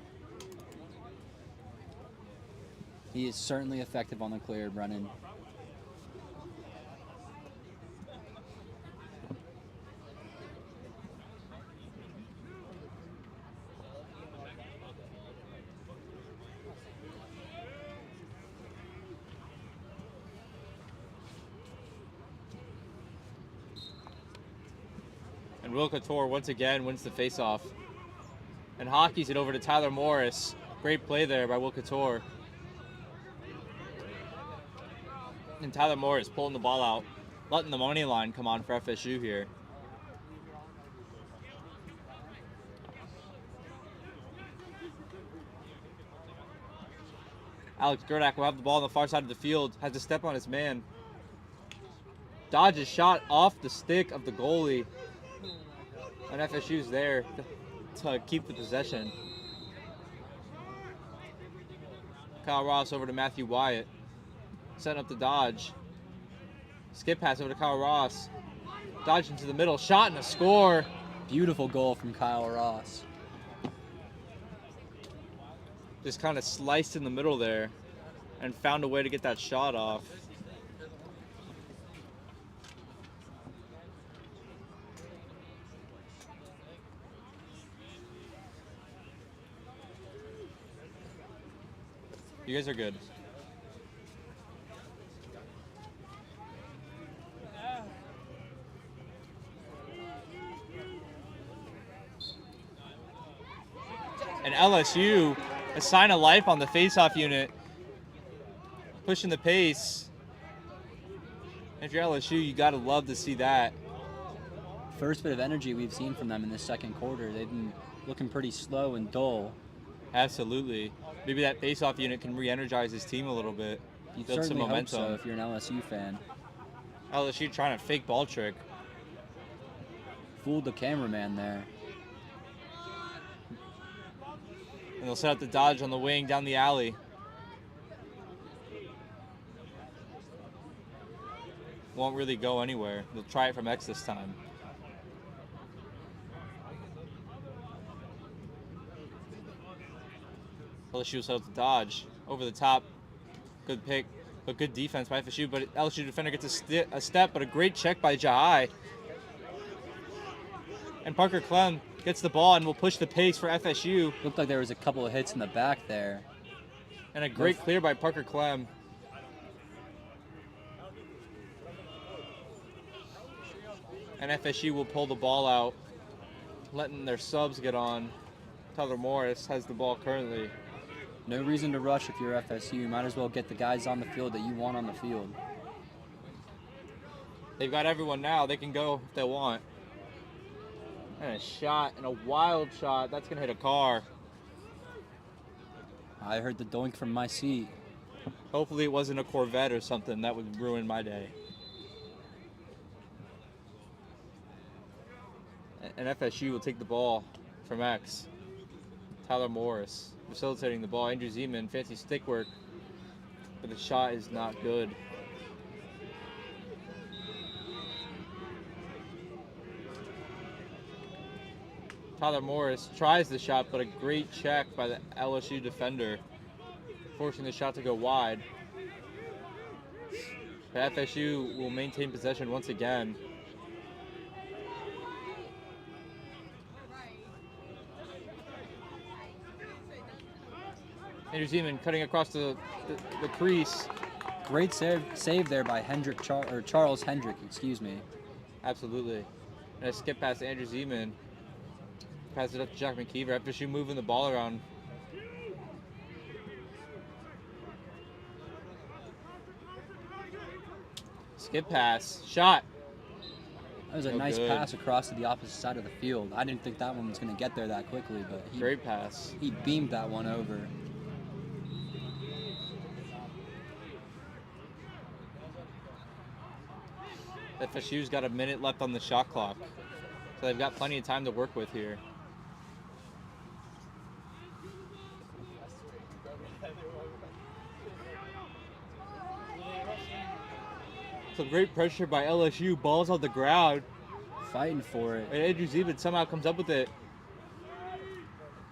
[SPEAKER 2] He is certainly effective on the clear, Brennan.
[SPEAKER 1] And Will Couture once again wins the faceoff. And hockeys it over to Tyler Morris. Great play there by Will Couture. And Tyler Morris pulling the ball out, letting the money line come on for FSU here. Alex Gerdak will have the ball on the far side of the field, has to step on his man. Dodges shot off the stick of the goalie. And FSU's there to keep the possession. Kyle Ross over to Matthew Wyatt. Setting up the dodge. Skip pass over to Kyle Ross. Dodge into the middle. Shot and a score.
[SPEAKER 2] Beautiful goal from Kyle Ross.
[SPEAKER 1] Just kind of sliced in the middle there and found a way to get that shot off. You guys are good. And LSU, a sign of life on the faceoff unit, pushing the pace. If you're LSU, you gotta love to see that.
[SPEAKER 2] First bit of energy we've seen from them in the second quarter. They've been looking pretty slow and dull.
[SPEAKER 1] Absolutely. Maybe that faceoff unit can re-energize his team a little bit.
[SPEAKER 2] You
[SPEAKER 1] Build some
[SPEAKER 2] certainly hope
[SPEAKER 1] momentum.
[SPEAKER 2] so if you're an LSU fan.
[SPEAKER 1] LSU trying a fake ball trick.
[SPEAKER 2] Fooled the cameraman there.
[SPEAKER 1] And they'll set up the dodge on the wing down the alley. Won't really go anywhere. They'll try it from X this time. LSU will set up the dodge. Over the top. Good pick, but good defense by FSU. But LSU defender gets a step, but a great check by Jahai. And Parker Clem gets the ball and will push the pace for FSU.
[SPEAKER 2] Looked like there was a couple of hits in the back there.
[SPEAKER 1] And a great clear by Parker Clem. And FSU will pull the ball out, letting their subs get on. Tyler Morris has the ball currently.
[SPEAKER 2] No reason to rush if you're FSU. You might as well get the guys on the field that you want on the field.
[SPEAKER 1] They've got everyone now. They can go if they want. And a shot, and a wild shot. That's going to hit a car.
[SPEAKER 2] I heard the doink from my seat.
[SPEAKER 1] Hopefully it wasn't a Corvette or something. That would ruin my day. And FSU will take the ball from X. Tyler Morris facilitating the ball. Andrew Zeman, fancy stick work. But the shot is not good. Tyler Morris tries the shot, but a great check by the LSU defender, forcing the shot to go wide. But FSU will maintain possession once again. Andrew Zeman cutting across the crease.
[SPEAKER 2] Great save there by Charles Hendrick, excuse me.
[SPEAKER 1] Absolutely. And a skip past Andrew Zeman. Pass it up to Jack McKeever. FSU moving the ball around. Skip pass. Shot.
[SPEAKER 2] That was a nice pass across to the opposite side of the field. I didn't think that one was going to get there that quickly, but
[SPEAKER 1] great pass.
[SPEAKER 2] He beamed that one over.
[SPEAKER 1] FSU's got a minute left on the shot clock, so they've got plenty of time to work with here. Some great pressure by LSU. Ball's on the ground.
[SPEAKER 2] Fighting for it.
[SPEAKER 1] And Andrew Zeman somehow comes up with it.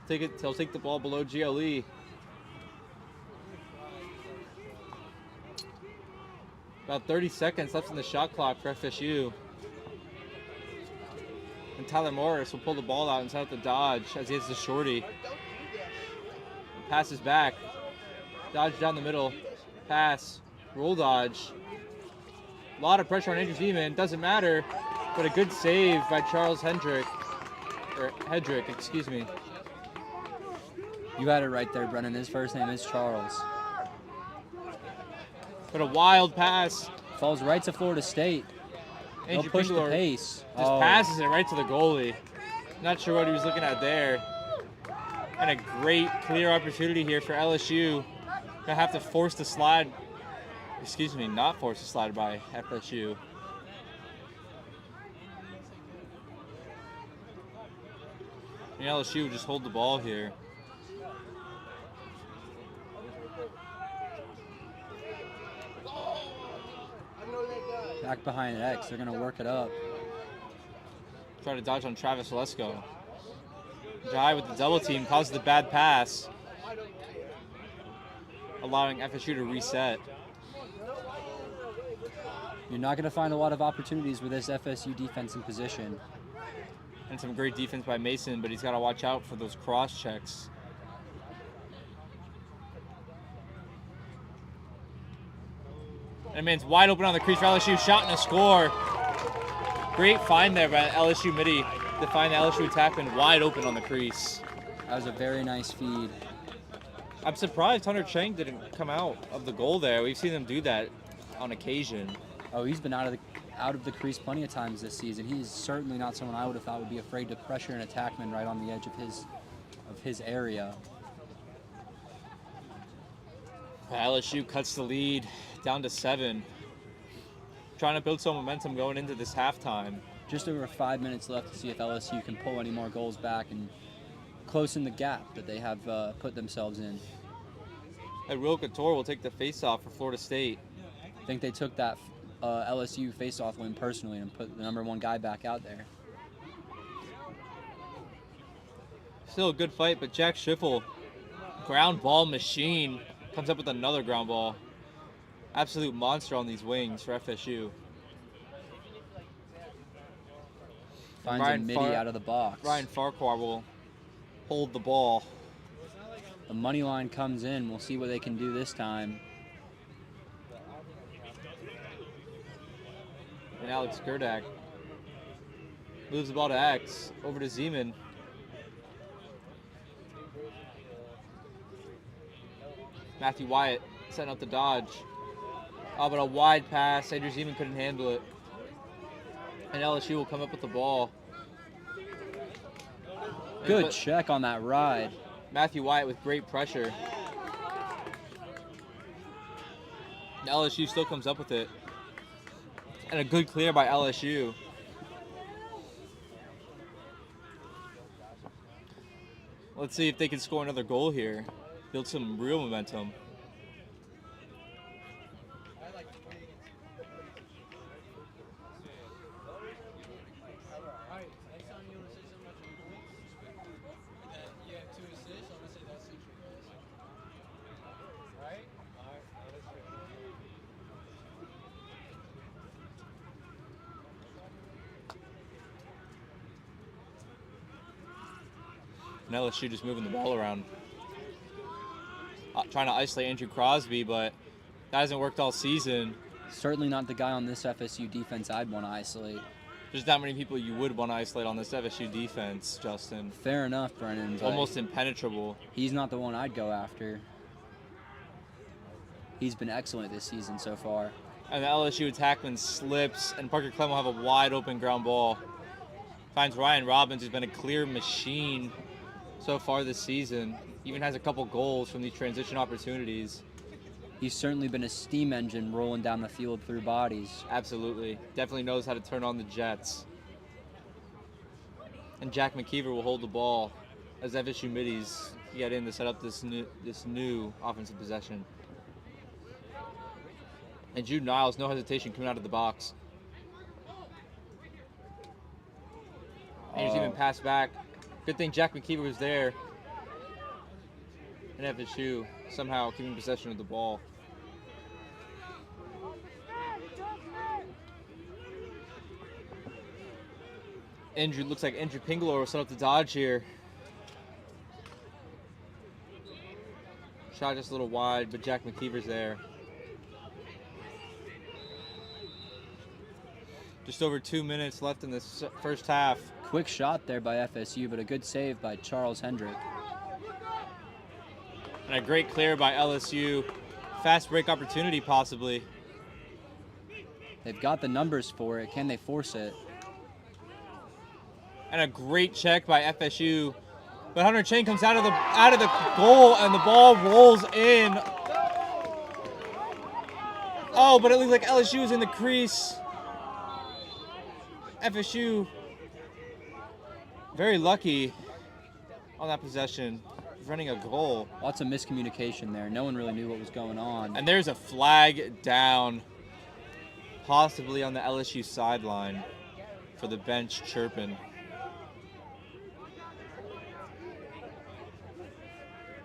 [SPEAKER 1] He'll take the ball below GLE. About 30 seconds left in the shot clock for FSU. And Tyler Morris will pull the ball out and set up the dodge as he hits the shorty. Passes back. Dodge down the middle. Pass. Roll dodge. A lot of pressure on Andrew Zeman. Doesn't matter. But a good save by Charles Hendrick. Or Hedrick, excuse me.
[SPEAKER 2] You had it right there, Brennan. His first name is Charles.
[SPEAKER 1] But a wild pass.
[SPEAKER 2] Falls right to Florida State. They'll push the pace.
[SPEAKER 1] Just passes it right to the goalie. Not sure what he was looking at there. And a great clear opportunity here for LSU. Gonna have to force the slide. Excuse me, not force the slide by FSU. And LSU will just hold the ball here.
[SPEAKER 2] Back behind X, they're going to work it up.
[SPEAKER 1] Try to dodge on Travis Lesko. Jai with the double team causes the bad pass, allowing FSU to reset.
[SPEAKER 2] You're not going to find a lot of opportunities with this FSU defense in position.
[SPEAKER 1] And some great defense by Mason, but he's got to watch out for those cross checks. And man's wide open on the crease for LSU. Shot and a score. Great find there by LSU midi to find the LSU attackman wide open on the crease.
[SPEAKER 2] That was a very nice feed.
[SPEAKER 1] I'm surprised Hunter Chang didn't come out of the goal there. We've seen him do that on occasion.
[SPEAKER 2] Oh, he's been out of the crease plenty of times this season. He's certainly not someone I would have thought would be afraid to pressure an attackman right on the edge of his area.
[SPEAKER 1] LSU cuts the lead down to 7. Trying to build some momentum going into this halftime.
[SPEAKER 2] Just over 5 minutes left to see if LSU can pull any more goals back and close in the gap that they have put themselves in.
[SPEAKER 1] And Will Couture will take the face-off for Florida State.
[SPEAKER 2] I think they took that LSU face-off win personally and put the #1 guy back out there.
[SPEAKER 1] Still a good fight, but Jack Schiffel, ground ball machine, comes up with another ground ball. Absolute monster on these wings for FSU.
[SPEAKER 2] Finds a midi out of the box.
[SPEAKER 1] Ryan Farquhar will hold the ball.
[SPEAKER 2] The money line comes in. We'll see what they can do this time.
[SPEAKER 1] And Alex Gerdak moves the ball to X, over to Zeman. Matthew Wyatt setting up the dodge. Oh, but a wide pass. Andrew Zeman couldn't handle it. And LSU will come up with the ball.
[SPEAKER 2] Good check on that ride.
[SPEAKER 1] Matthew Wyatt with great pressure. And LSU still comes up with it. And a good clear by LSU. Let's see if they can score another goal here. Build some real momentum. And LSU just moving the ball around. Trying to isolate Andrew Crosby, but that hasn't worked all season.
[SPEAKER 2] Certainly not the guy on this FSU defense I'd want to isolate.
[SPEAKER 1] There's not many people you would want to isolate on this FSU defense, Justin.
[SPEAKER 2] Fair enough, Brennan.
[SPEAKER 1] It's almost impenetrable.
[SPEAKER 2] He's not the one I'd go after. He's been excellent this season so far.
[SPEAKER 1] And the LSU attackman slips, and Parker Clem will have a wide open ground ball. Finds Ryan Robbins, who's been a clear machine so far this season. Even has a couple goals from these transition opportunities.
[SPEAKER 2] He's certainly been a steam engine rolling down the field through bodies.
[SPEAKER 1] Absolutely. Definitely knows how to turn on the jets. And Jack McKeever will hold the ball as FSU middies get in to set up this new offensive possession. And Jude Niles, no hesitation, coming out of the box. And he's even passed back. Good thing Jack McKeever was there. And FSU somehow keeping possession of the ball. Looks like Andrew Pingler will set up the dodge here. Shot just a little wide, but Jack McKeever's there. Just over 2 minutes left in this first half.
[SPEAKER 2] Quick shot there by FSU, but a good save by Charles Hendrick.
[SPEAKER 1] And a great clear by LSU. Fast break opportunity, possibly.
[SPEAKER 2] They've got the numbers for it. Can they force it?
[SPEAKER 1] And a great check by FSU. But Hunter Chang comes out of the goal, and the ball rolls in. Oh, but it looks like LSU is in the crease. FSU very lucky on that possession, running a goal.
[SPEAKER 2] Lots of miscommunication there. No one really knew what was going on.
[SPEAKER 1] And there's a flag down, possibly on the LSU sideline for the bench chirping.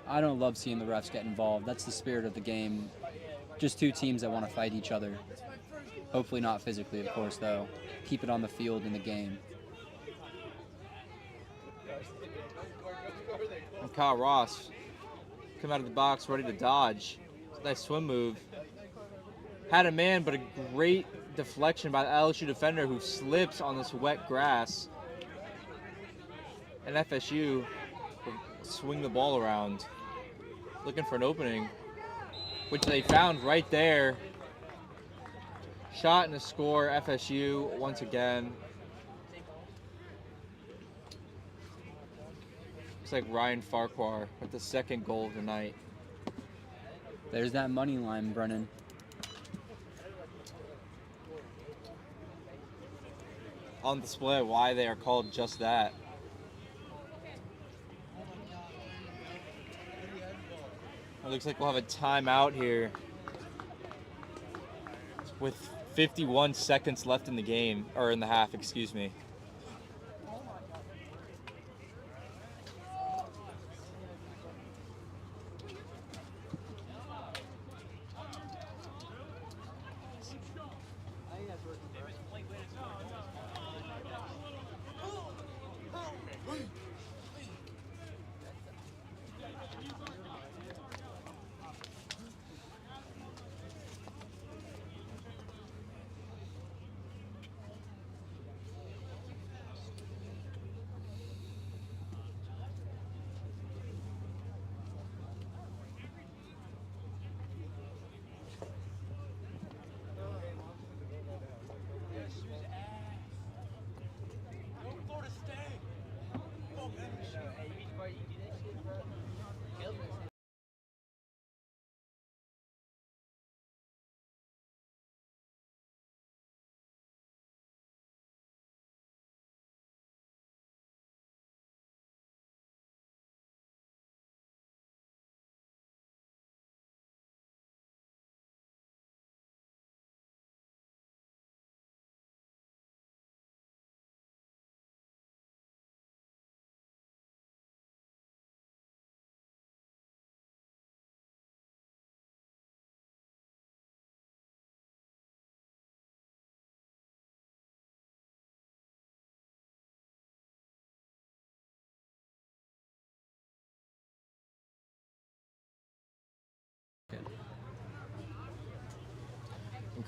[SPEAKER 2] I don't love seeing the refs get involved. That's the spirit of the game. Just two teams that want to fight each other. Hopefully not physically, of course, though. Keep it on the field in the game.
[SPEAKER 1] And Kyle Ross come out of the box ready to dodge. Nice swim move. Had a man, but a great deflection by the LSU defender who slips on this wet grass. And FSU will swing the ball around, looking for an opening, which they found right there. Shot and a score, FSU once again. Looks like Ryan Farquhar with the second goal of the night.
[SPEAKER 2] There's that money line, Brennan.
[SPEAKER 1] On display why they are called just that. It looks like we'll have a timeout here with 51 seconds left in the game, or in the half, excuse me.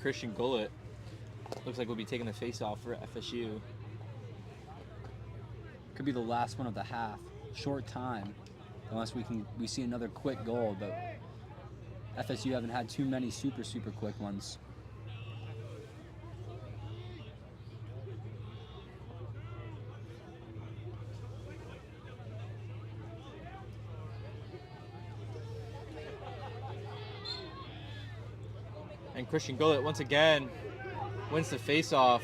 [SPEAKER 1] Christian Gullett. Looks like we'll be taking the face-off for FSU.
[SPEAKER 2] Could be the last one of the half. Short time, unless we see another quick goal, but FSU haven't had too many super quick ones.
[SPEAKER 1] And Christian Gullett, once again, wins the face-off.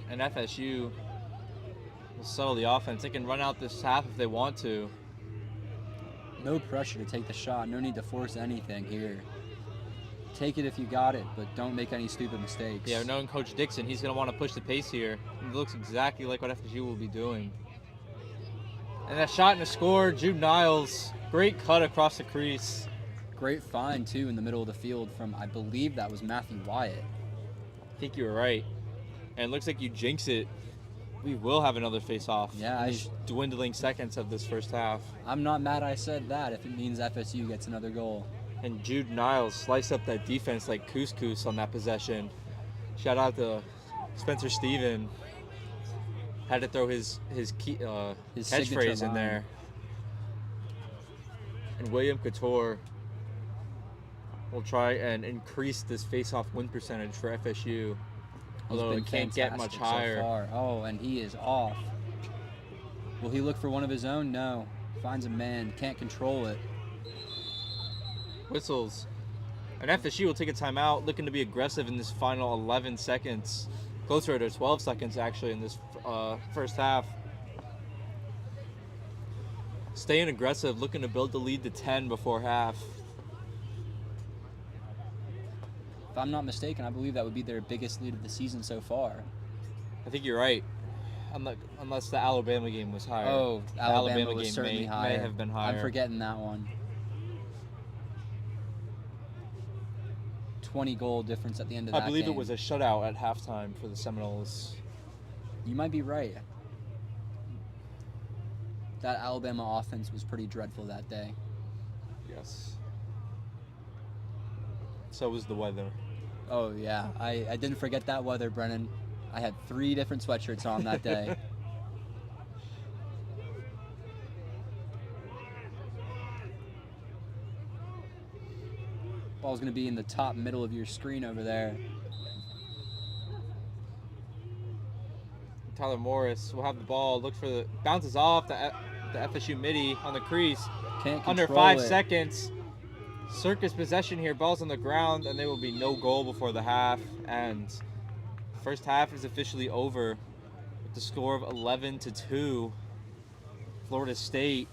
[SPEAKER 1] And FSU will settle the offense. They can run out this half if they want to.
[SPEAKER 2] No pressure to take the shot. No need to force anything here. Take it if you got it, but don't make any stupid mistakes.
[SPEAKER 1] Yeah, knowing Coach Dixon, he's going to want to push the pace here. It looks exactly like what FSU will be doing. And that shot and a score, Jude Niles. Great cut across the crease.
[SPEAKER 2] Great find, too, in the middle of the field from, I believe that was Matthew Wyatt.
[SPEAKER 1] I think you were right. And it looks like you jinx it. We will have another face-off.
[SPEAKER 2] Yeah,
[SPEAKER 1] in these dwindling seconds of this first half.
[SPEAKER 2] I'm not mad I said that if it means FSU gets another goal.
[SPEAKER 1] And Jude Niles sliced up that defense like couscous on that possession. Shout out to Spencer Steven. Had to throw his catchphrase in there. And William Couture will try and increase this face-off win percentage for FSU. Although it can't get much higher.
[SPEAKER 2] So far. Oh, and he is off. Will he look for one of his own? No. Finds a man. Can't control it.
[SPEAKER 1] Whistles. And FSU will take a timeout, looking to be aggressive in this final 11 seconds. Closer to 12 seconds, actually, in this first half. Staying aggressive, looking to build the lead to 10 before half.
[SPEAKER 2] If I'm not mistaken, I believe that would be their biggest lead of the season so far.
[SPEAKER 1] I think you're right. Unless the Alabama game was higher.
[SPEAKER 2] Oh,
[SPEAKER 1] the
[SPEAKER 2] Alabama was
[SPEAKER 1] game
[SPEAKER 2] certainly higher.
[SPEAKER 1] may have been higher.
[SPEAKER 2] I'm forgetting that one. 20-goal difference at the end of that game.
[SPEAKER 1] I believe it was a shutout at halftime for the Seminoles.
[SPEAKER 2] You might be right. That Alabama offense was pretty dreadful that day.
[SPEAKER 1] Yes. So was the weather.
[SPEAKER 2] Oh, yeah. I didn't forget that weather, Brennan. I had 3 different sweatshirts on that day. Ball's going to be in the top middle of your screen over there.
[SPEAKER 1] Tyler Morris will have the ball. Look for the bounces off the FSU midi on the crease.
[SPEAKER 2] Can't control
[SPEAKER 1] Under 5
[SPEAKER 2] it.
[SPEAKER 1] seconds. Circus possession here. Ball's on the ground, and there will be no goal before the half. And first half is officially over with the score of 11-2. Florida State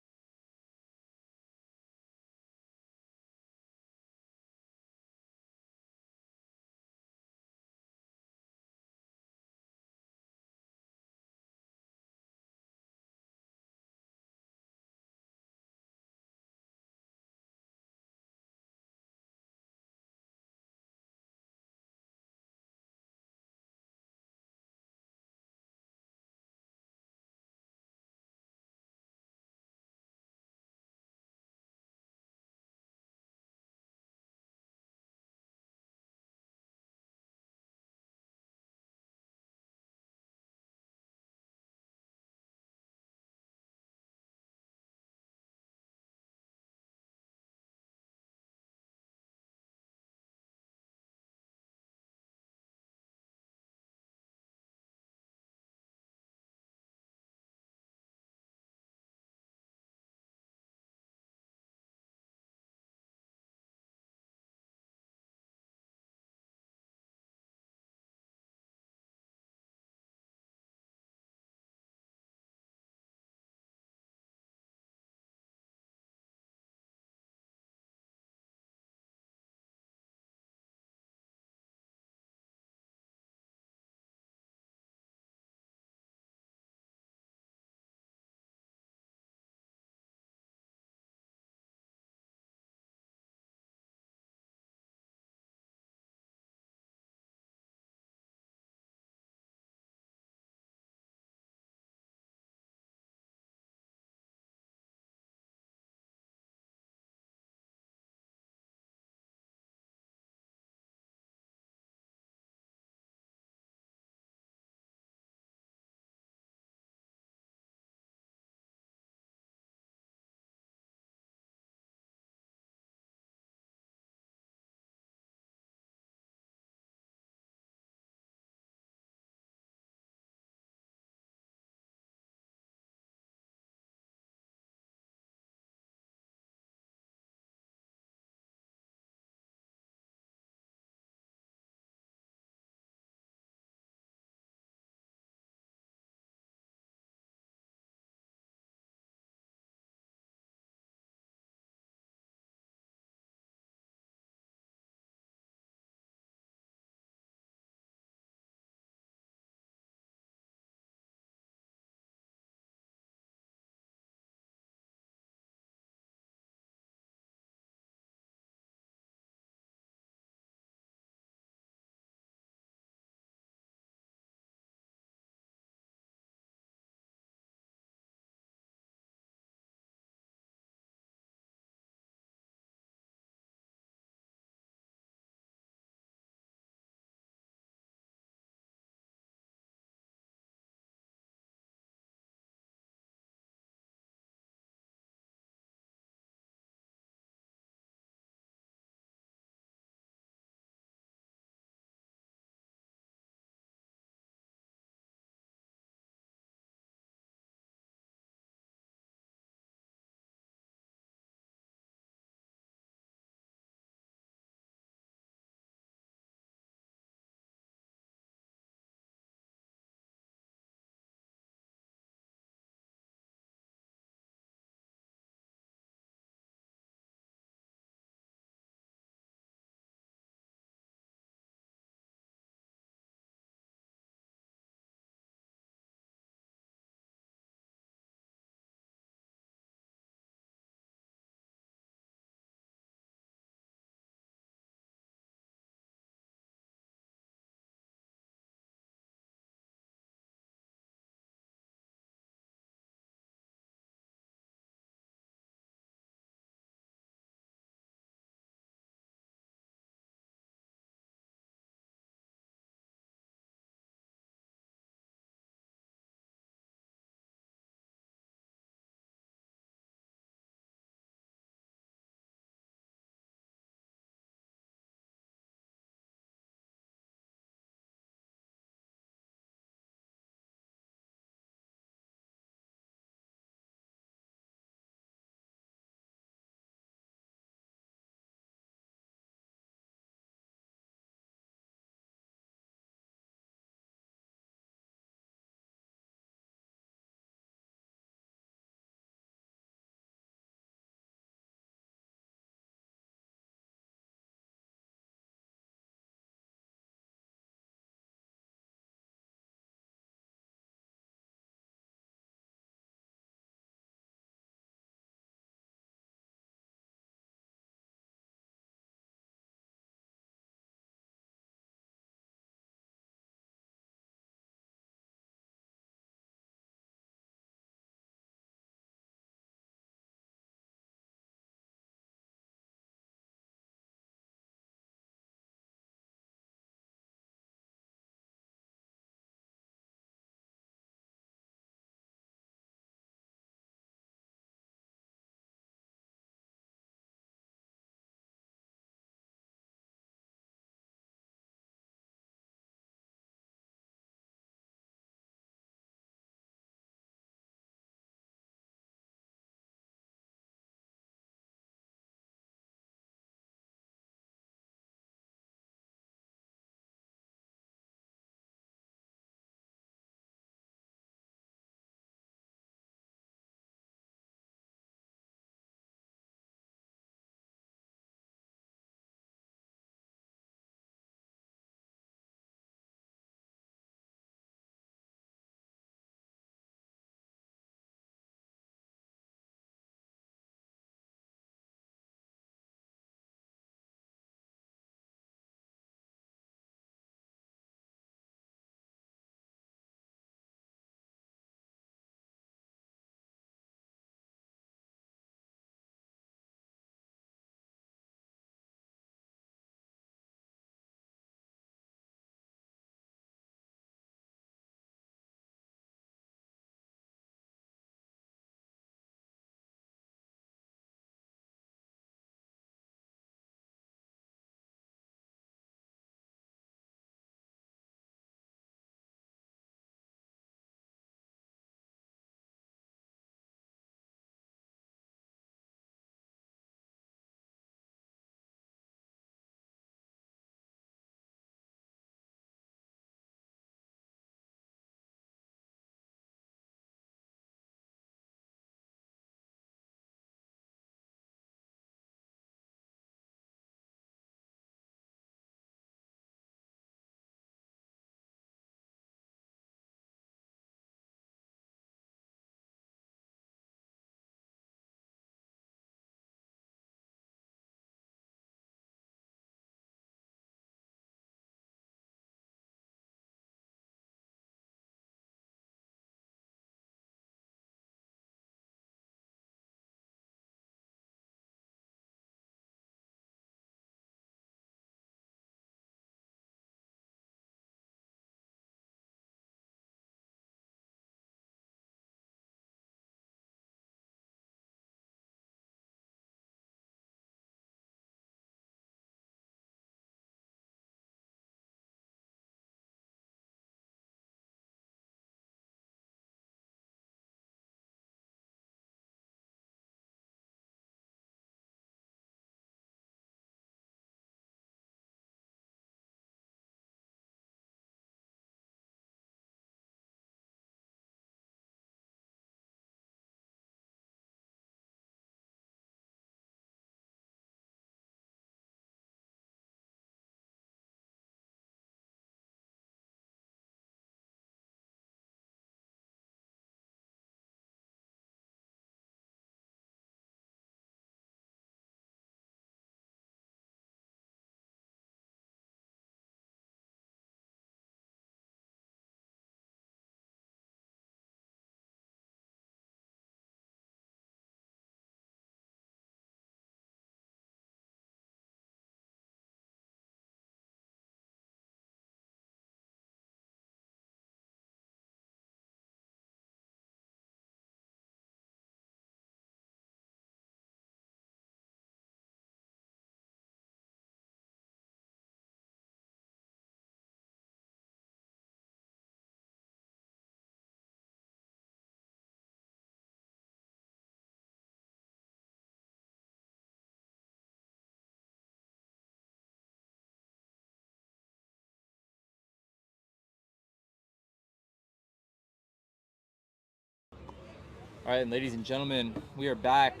[SPEAKER 1] All right, and ladies and gentlemen, we are back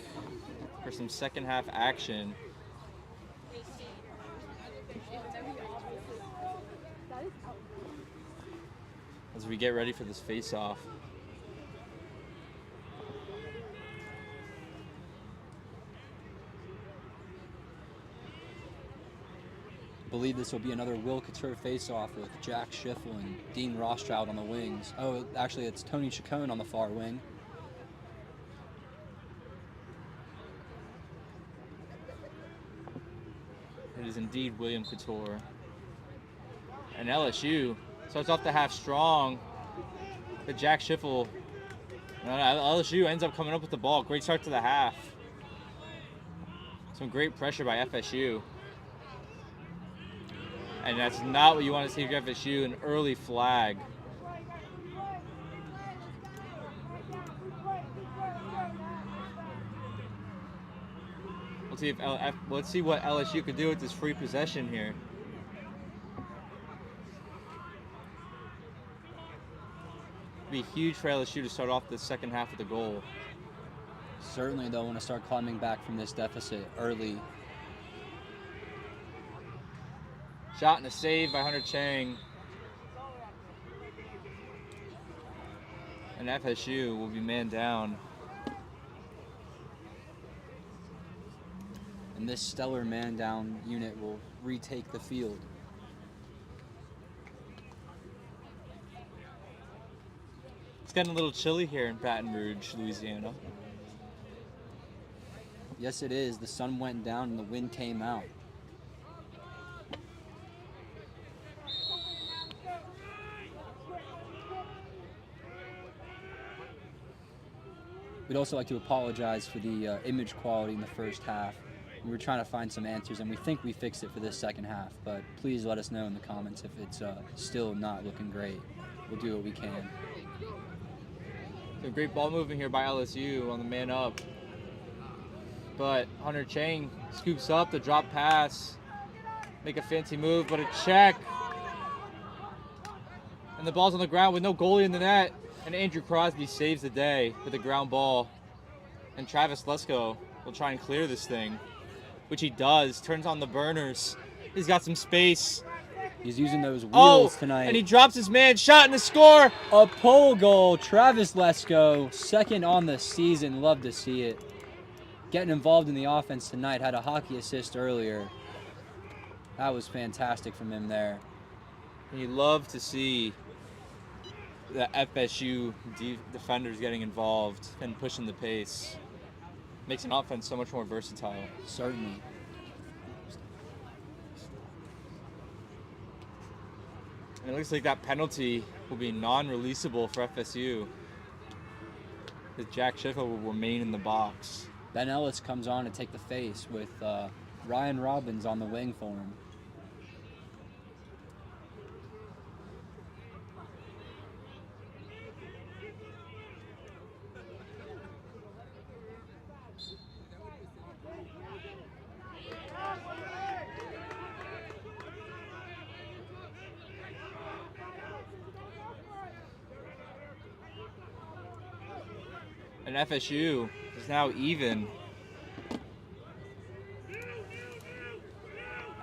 [SPEAKER 1] for some second half action. As we get ready for this face-off.
[SPEAKER 2] I believe this will be another Will Couture face-off with Jack Schiffel and Dean Rothschild on the wings. Oh, actually, it's Tony Chacon on the far wing.
[SPEAKER 1] It is indeed William Couture. And LSU starts off the half strong. But Jack Schiffel, LSU ends up coming up with the ball. Great start to the half. Some great pressure by FSU. And that's not what you want to see for FSU, an early flag. Let's see what LSU could do with this free possession here. It'd be huge for LSU to start off the second half with a goal.
[SPEAKER 2] Certainly they'll want to start climbing back from this deficit early.
[SPEAKER 1] Shot and a save by Hunter Chang. And FSU will be man down.
[SPEAKER 2] And this stellar man down unit will retake the field.
[SPEAKER 1] It's getting a little chilly here in Baton Rouge, Louisiana.
[SPEAKER 2] Yes, it is. The sun went down and the wind came out. We'd also like to apologize for the image quality in the first half. We were trying to find some answers, and we think we fixed it for this second half, but please let us know in the comments if it's still not looking great. We'll do what we can.
[SPEAKER 1] So great ball movement here by LSU on the man up. But Hunter Chang scoops up the drop pass, make a fancy move, but a check. And the ball's on the ground with no goalie in the net. And Andrew Crosby saves the day with a ground ball. And Travis Lesko will try and clear this thing, which he does. Turns on the burners. He's got some space.
[SPEAKER 2] He's using those wheels tonight.
[SPEAKER 1] And he drops his man. Shot and a score.
[SPEAKER 2] A pole goal. Travis Lesko, second on the season. Love to see it. Getting involved in the offense tonight. Had a hockey assist earlier. That was fantastic from him there.
[SPEAKER 1] And you love to see the FSU defenders getting involved and pushing the pace. Makes an offense so much more versatile.
[SPEAKER 2] Certainly.
[SPEAKER 1] And it looks like that penalty will be non-releasable for FSU. Because Jack Schiffel will remain in the box.
[SPEAKER 2] Ben Ellis comes on to take the face with Ryan Robbins on the wing for him.
[SPEAKER 1] And FSU is now even.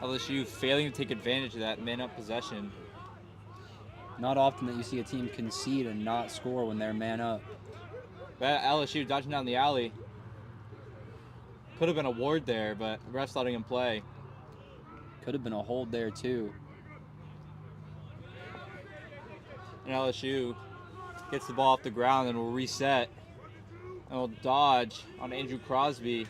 [SPEAKER 1] LSU failing to take advantage of that man-up possession.
[SPEAKER 2] Not often that you see a team concede and not score when they're man up.
[SPEAKER 1] But LSU dodging down the alley. Could have been a Ward there, but the ref's letting him play.
[SPEAKER 2] Could have been a hold there too.
[SPEAKER 1] And LSU gets the ball off the ground and will reset. And will dodge on Andrew Crosby.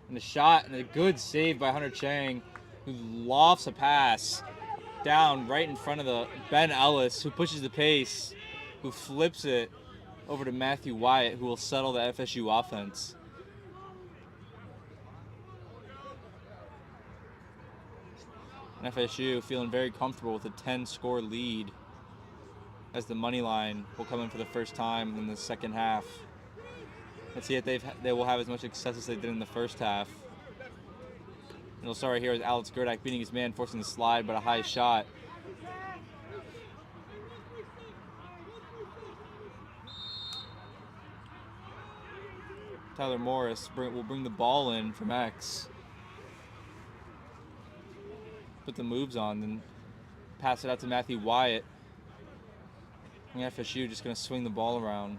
[SPEAKER 1] And a shot and a good save by Hunter Chang, who lofts a pass down right in front of the Ben Ellis, who pushes the pace, who flips it over to Matthew Wyatt, who will settle the FSU offense. And FSU feeling very comfortable with a 10-score lead as the money line will come in for the first time in the second half. Let's see if they will have as much success as they did in the first half. And we'll start right here with Alex Gerdak beating his man, forcing the slide, but a high shot. Tyler Morris will bring the ball in from X. Put the moves on, then pass it out to Matthew Wyatt. And FSU just going to swing the ball around.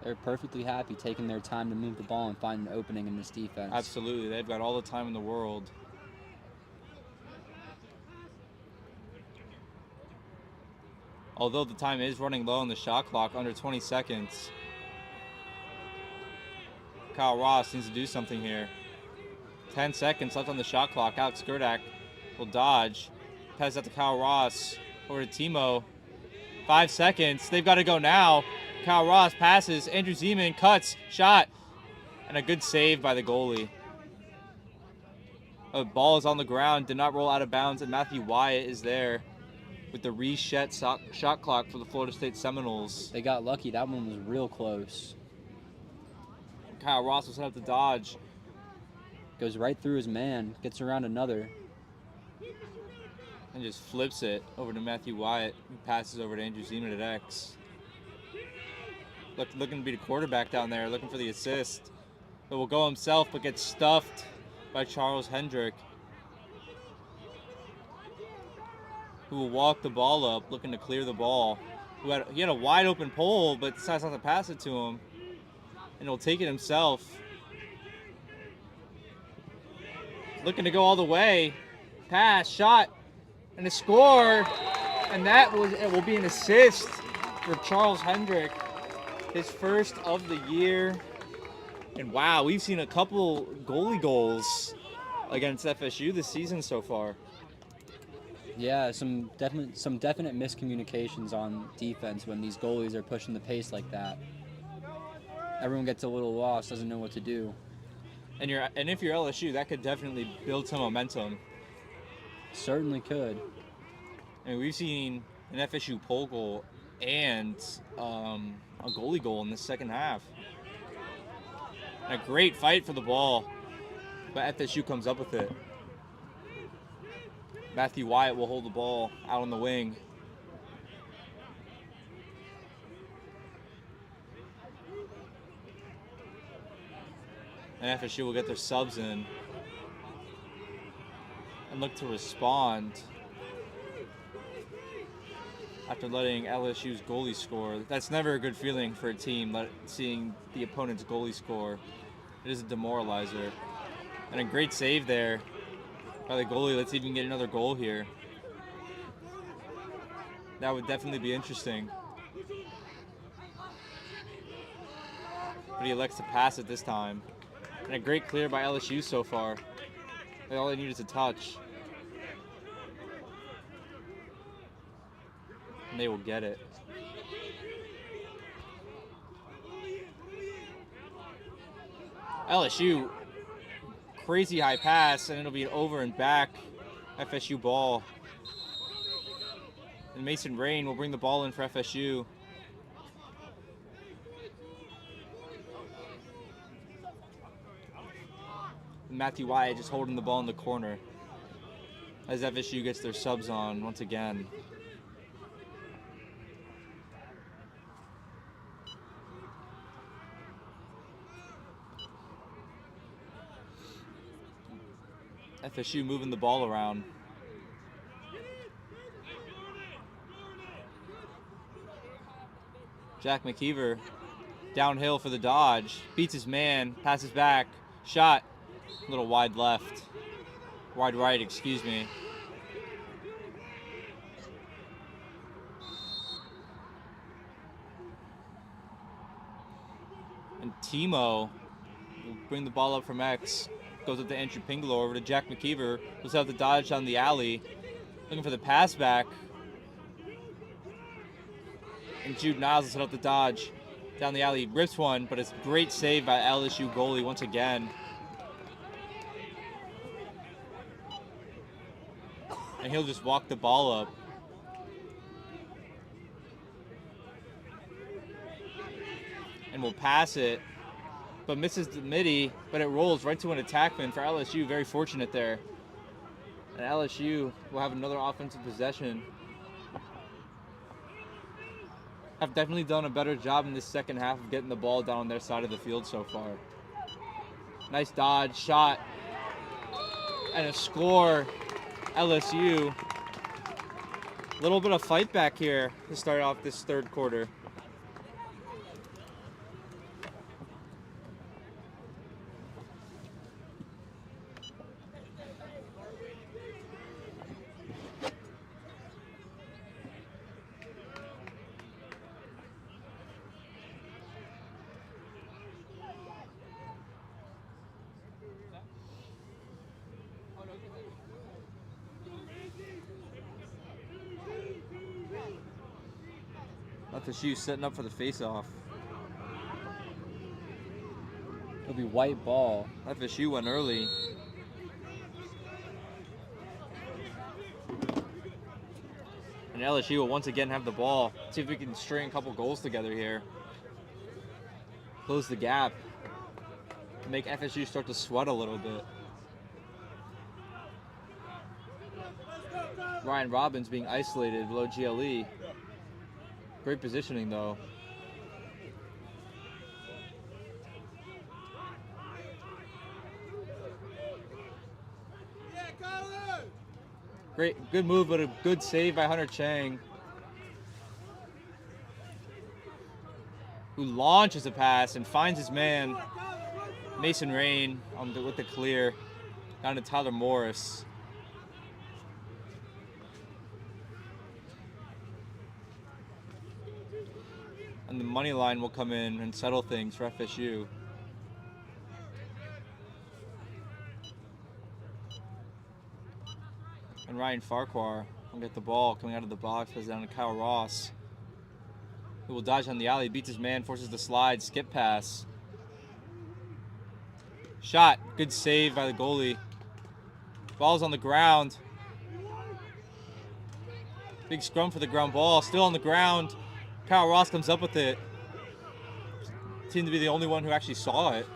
[SPEAKER 2] They're perfectly happy taking their time to move the ball and find an opening in this defense.
[SPEAKER 1] Absolutely. They've got all the time in the world. Although the time is running low on the shot clock, under 20 seconds. Kyle Ross needs to do something here. 10 seconds left on the shot clock. Alex Gerdak will dodge. Pass out to Kyle Ross. Over to Timo. 5 seconds. They've got to go now. Kyle Ross passes. Andrew Zeman cuts. Shot. And a good save by the goalie. The ball is on the ground. Did not roll out of bounds. And Matthew Wyatt is there with the reset shot clock for the Florida State Seminoles.
[SPEAKER 2] They got lucky. That one was real close.
[SPEAKER 1] Kyle Ross will set up the dodge.
[SPEAKER 2] Goes right through his man. Gets around another.
[SPEAKER 1] And just flips it over to Matthew Wyatt, who passes over to Andrew Zeman at X. Looking to be the quarterback down there, looking for the assist. But will go himself, but gets stuffed by Charles Hendrick, who will walk the ball up, looking to clear the ball. He had a wide open pole, but decides not to pass it to him. And he'll take it himself. Looking to go all the way. Pass, shot, and a score. And it will be an assist for Charles Hendrick. His first of the year. And wow, we've seen a couple goalie goals against FSU this season so far.
[SPEAKER 2] Yeah, some definite miscommunications on defense when these goalies are pushing the pace like that. Everyone gets a little lost, doesn't know what to do.
[SPEAKER 1] And if you're LSU, that could definitely build some momentum.
[SPEAKER 2] Certainly could.
[SPEAKER 1] I mean, we've seen an FSU pole goal and a goalie goal in the second half. And a great fight for the ball, but FSU comes up with it. Matthew Wyatt will hold the ball out on the wing. And FSU will get their subs in and look to respond after letting LSU's goalie score. That's never a good feeling for a team, seeing the opponent's goalie score. It is a demoralizer. And a great save there by the goalie. Let's even get another goal here. That would definitely be interesting. But he elects to pass it this time. And a great clear by LSU so far. All they need is a touch. And they will get it. LSU, crazy high pass, and it'll be an over and back FSU ball. And Mason Rain will bring the ball in for FSU. Matthew Wyatt just holding the ball in the corner as FSU gets their subs on once again. FSU moving the ball around. Jack McKeever downhill for the dodge. Beats his man, passes back, shot. A little wide left. Wide right, excuse me. And Timo will bring the ball up from X. Goes up to Andrew Pingler, over to Jack McKeever. We'll have the dodge down the alley. Looking for the pass back. And Jude Niles will set up the dodge down the alley. Rips one, but it's a great save by LSU goalie once again. And he'll just walk the ball up. And will pass it, but misses the midi, but it rolls right to an attackman for LSU. Very fortunate there. And LSU will have another offensive possession. have definitely done a better job in this second half of getting the ball down on their side of the field so far. Nice dodge, shot, and a score, LSU. A little bit of fight back here to start off this third quarter. LSU setting up for the face-off.
[SPEAKER 2] It'll be white ball.
[SPEAKER 1] FSU went early. And LSU will once again have the ball. See if we can string a couple goals together here. Close the gap. Make FSU start to sweat a little bit. Ryan Robbins being isolated below GLE. Great positioning though. Great, good move, but a good save by Hunter Chang, who launches a pass and finds his man, Mason Rain, with the clear, down to Tyler Morris. And the money line will come in and settle things for FSU. And Ryan Farquhar will get the ball coming out of the box, plays it down to Kyle Ross, who will dodge on the alley, beats his man, forces the slide, skip pass. Shot, good save by the goalie. Ball's on the ground. Big scrum for the ground ball, still on the ground. Kyle Ross comes up with it. Seemed to be the only one who actually saw it.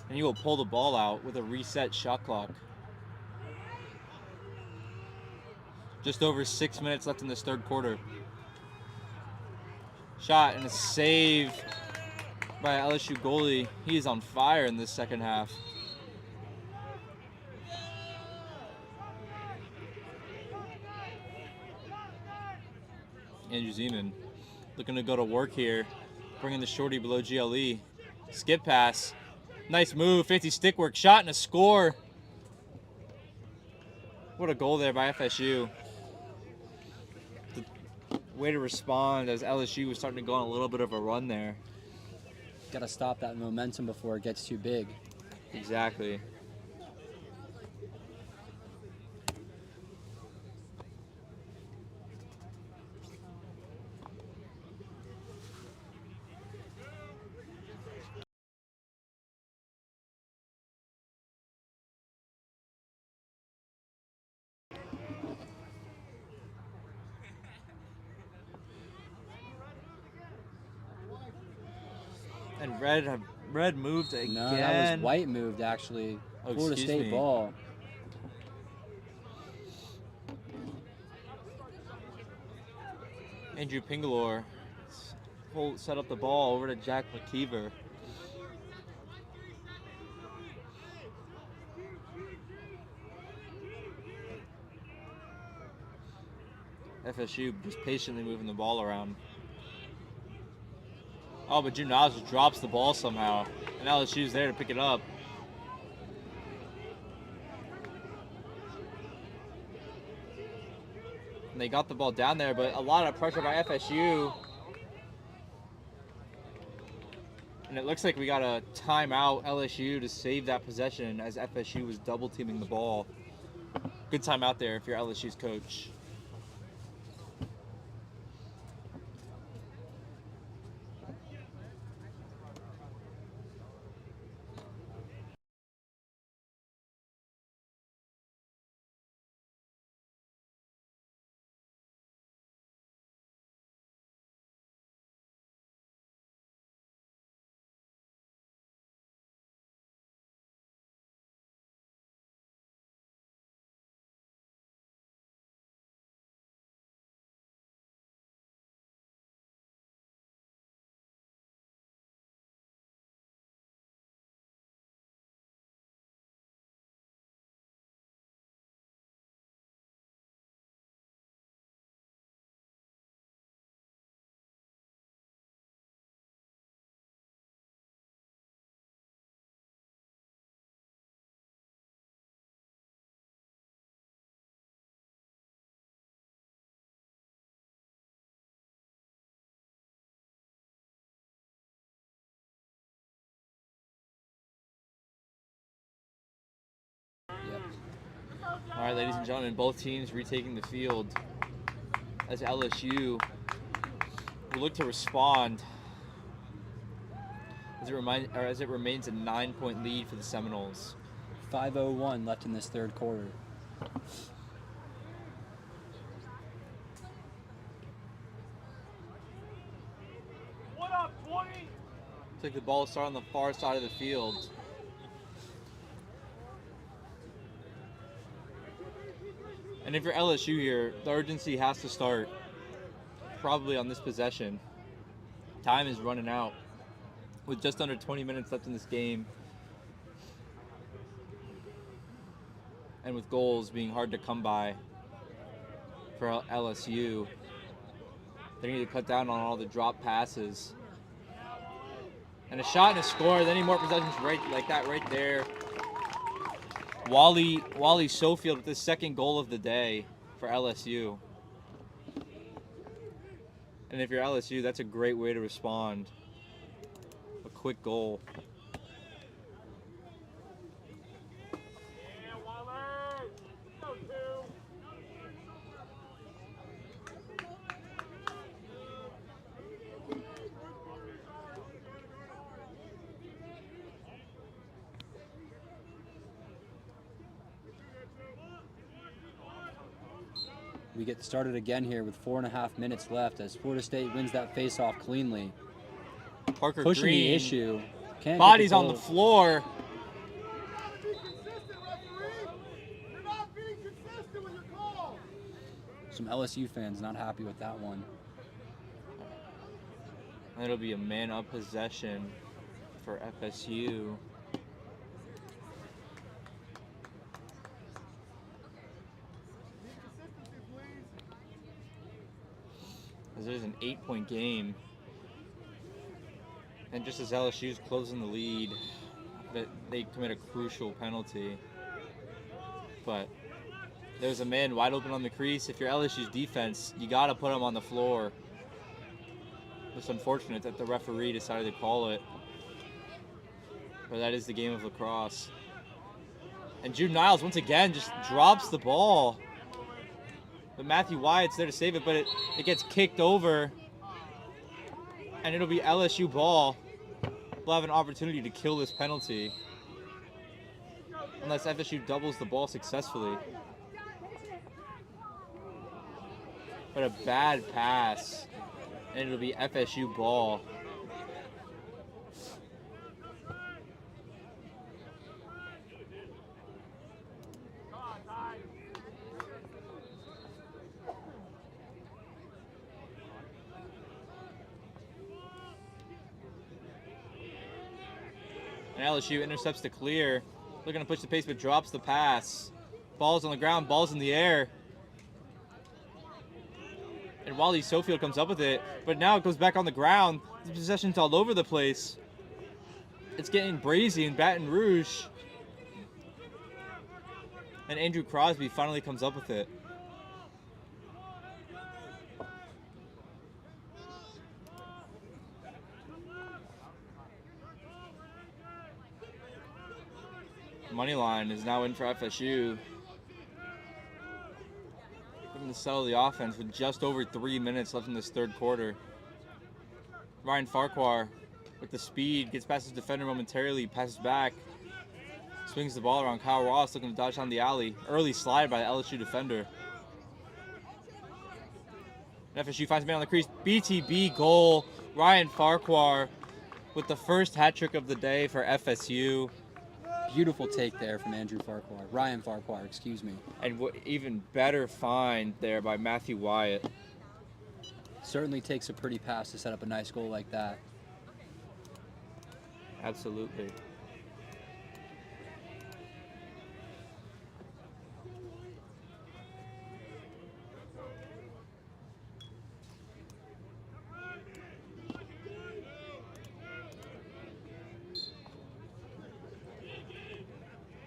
[SPEAKER 1] And he will pull the ball out with a reset shot clock. Just over 6 minutes left in this third quarter. Shot and a save by LSU goalie. He is on fire in this second half. Andrew Zeman looking to go to work here, bringing the shorty below GLE. Skip pass. Nice move, 50 stick work, shot and a score. What a goal there by FSU. Way to respond as LSU was starting to go on a little bit of a run there.
[SPEAKER 2] Got to stop that momentum before it gets too big.
[SPEAKER 1] Exactly. And Red moved again.
[SPEAKER 2] No, that was white moved actually.
[SPEAKER 1] Oh,
[SPEAKER 2] Florida
[SPEAKER 1] excuse
[SPEAKER 2] State
[SPEAKER 1] me.
[SPEAKER 2] ball.
[SPEAKER 1] Andrew Pingalore set up the ball over to Jack McKeever. FSU just patiently moving the ball around. Oh, but Junaz just drops the ball somehow. And LSU's there to pick it up. And they got the ball down there, but a lot of pressure by FSU. And it looks like we got a timeout LSU to save that possession as FSU was double teaming the ball. Good timeout there if you're LSU's coach. All right, ladies and gentlemen, both teams retaking the field as LSU will look to respond as it remains a 9-point lead for the Seminoles.
[SPEAKER 2] 5:01 left in this third quarter.
[SPEAKER 1] Looks like the ball will start on the far side of the field. And if you're LSU here, the urgency has to start probably on this possession. Time is running out with just under 20 minutes left in this game. And with goals being hard to come by for LSU, they need to cut down on all the drop passes. And a shot and a score. They need more possessions right like that right there. Wally Sofield with his second goal of the day for LSU. And if you're LSU, that's a great way to respond. A quick goal.
[SPEAKER 2] We get started again here with 4.5 minutes left as Florida State wins that face-off cleanly.
[SPEAKER 1] Parker
[SPEAKER 2] Pushing
[SPEAKER 1] Green.
[SPEAKER 2] the issue. Can't
[SPEAKER 1] Bodies
[SPEAKER 2] get
[SPEAKER 1] on the floor.
[SPEAKER 2] Some LSU fans not happy with that one.
[SPEAKER 1] And it'll be a man-up possession for FSU. As it is an 8-point game. And just as LSU's closing the lead, that they commit a crucial penalty. But there's a man wide open on the crease. If you're LSU's defense, you got to put him on the floor. It's unfortunate that the referee decided to call it. But that is the game of lacrosse. And Jude Niles, once again, just drops the ball. But Matthew Wyatt's there to save it, but it gets kicked over. And it'll be LSU ball. We'll have an opportunity to kill this penalty. Unless FSU doubles the ball successfully. But a bad pass. And it'll be FSU ball. And LSU intercepts the clear. Looking to push the pace, but drops the pass. Ball's on the ground, ball's in the air. And Wally Sofield comes up with it, but now it goes back on the ground. The possession's all over the place. It's getting brazy in Baton Rouge. And Andrew Crosby finally comes up with it. Moneyline is now in for FSU. Looking to settle the offense with just over 3 minutes left in this third quarter. Ryan Farquhar with the speed, gets past his defender momentarily, passes back, swings the ball around. Kyle Ross looking to dodge down the alley. Early slide by the LSU defender. And FSU finds a man on the crease. BTB goal. Ryan Farquhar with the first hat trick of the day for FSU.
[SPEAKER 2] Beautiful take there from Ryan Farquhar, excuse me.
[SPEAKER 1] And even better find there by Matthew Wyatt.
[SPEAKER 2] Certainly takes a pretty pass to set up a nice goal like that.
[SPEAKER 1] Absolutely.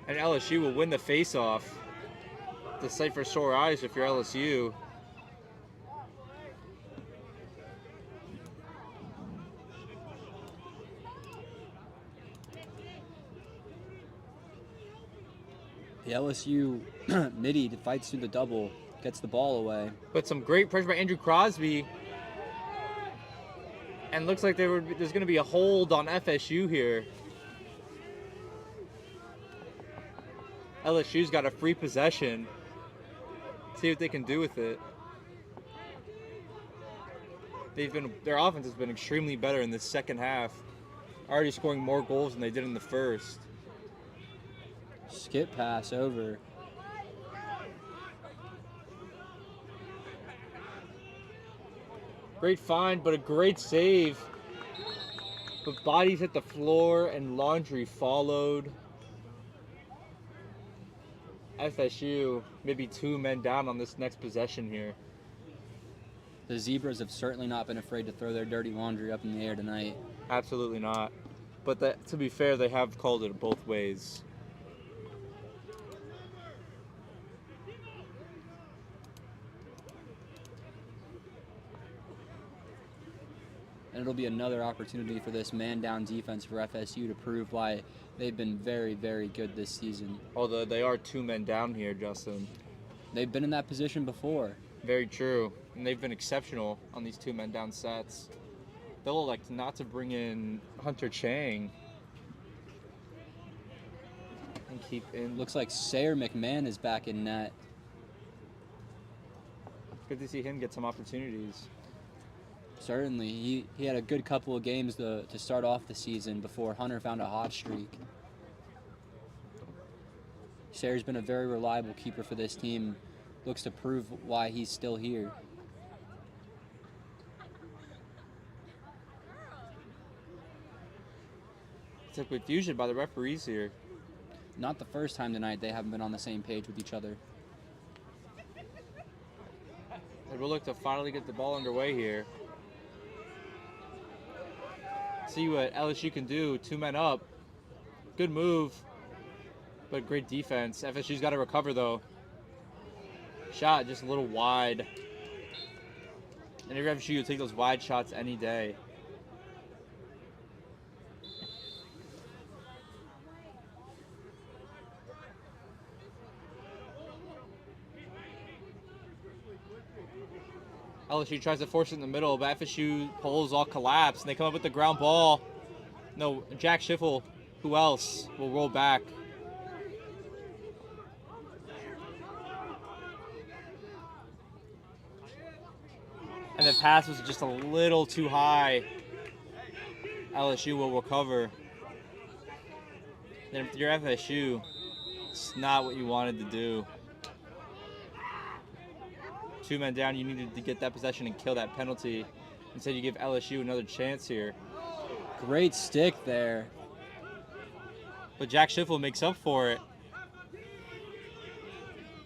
[SPEAKER 1] And LSU will win the face-off. The sight for sore eyes if you're LSU.
[SPEAKER 2] The LSU midi fights through the double, gets the ball away.
[SPEAKER 1] But some great pressure by Andrew Crosby. And looks like there's going to be a hold on FSU here. LSU's got a free possession. See what they can do with it. Their offense has been extremely better in the second half. Already scoring more goals than they did in the first.
[SPEAKER 2] Skip pass over.
[SPEAKER 1] Great find, but a great save. But bodies hit the floor and Laundry followed. FSU maybe 2 men down on this next possession here.
[SPEAKER 2] The Zebras have certainly not been afraid to throw their dirty laundry up in the air tonight.
[SPEAKER 1] Absolutely not. But to be fair, they have called it both ways.
[SPEAKER 2] And it'll be another opportunity for this man-down defense for FSU to prove why they've been very, very good this season.
[SPEAKER 1] Although they are 2 men down here, Justin.
[SPEAKER 2] They've been in that position before.
[SPEAKER 1] Very true. And they've been exceptional on these 2 men down sets. They'll elect not to bring in Hunter Chang. And keep in.
[SPEAKER 2] Looks like Sayer McMahon is back in net.
[SPEAKER 1] Good to see him get some opportunities.
[SPEAKER 2] Certainly. He had a good couple of games to start off the season before Hunter found a hot streak. Sayer's been a very reliable keeper for this team. Looks to prove why he's still here.
[SPEAKER 1] It's a confusion by the referees here.
[SPEAKER 2] Not the first time tonight they haven't been on the same page with each other.
[SPEAKER 1] And we'll look to finally get the ball underway here. See what LSU can do. 2 men up. Good move, but great defense. FSU's got to recover, though. Shot just a little wide. And every FSU will take those wide shots any day. LSU tries to force it in the middle, but FSU poles all collapse, and they come up with the ground ball. No, Jack Schiffel, who else, will roll back. And the pass was just a little too high. LSU will recover. And if you're FSU, it's not what you wanted to do. 2 men down, you needed to get that possession and kill that penalty. Instead, you give LSU another chance here.
[SPEAKER 2] Great stick there.
[SPEAKER 1] But Jack Schiffel makes up for it.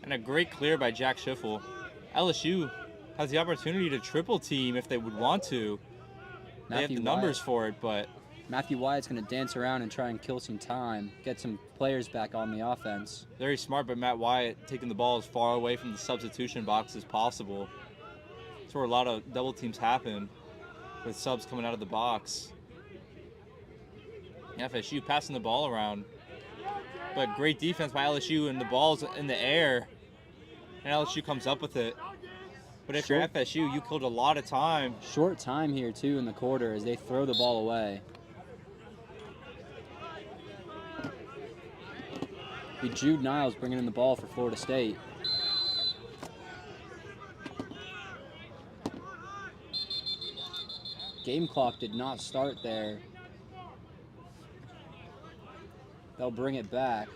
[SPEAKER 1] And a great clear by Jack Schiffel. LSU has the opportunity to triple team if they would want to. They have the numbers for it, but
[SPEAKER 2] Matthew Wyatt's going to dance around and try and kill some time, get some players back on the offense.
[SPEAKER 1] Very smart by Matt Wyatt, taking the ball as far away from the substitution box as possible. That's where a lot of double teams happen, with subs coming out of the box. FSU passing the ball around. But great defense by LSU, and the ball's in the air. And LSU comes up with it. But if you're FSU, you killed a lot of time.
[SPEAKER 2] Short time here, too, in the quarter as they throw the ball away. Be Jude Niles bringing in the ball for Florida State. Game clock did not start there. They'll bring it back.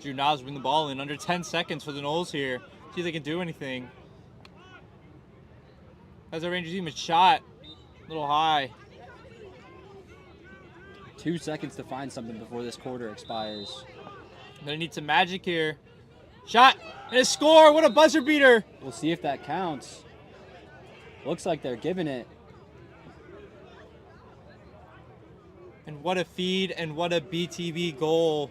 [SPEAKER 1] Jude Niles bring the ball in under 10 seconds for the Noles here. See if they can do anything. As the Rangers even shot a little high.
[SPEAKER 2] 2 seconds to find something before this quarter expires.
[SPEAKER 1] They need some magic here. Shot and a score. What a buzzer beater.
[SPEAKER 2] We'll see if that counts. Looks like they're giving it.
[SPEAKER 1] And what a feed and what a BTB goal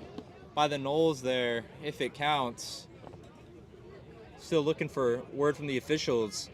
[SPEAKER 1] by the Noles there, if it counts. Still looking for word from the officials.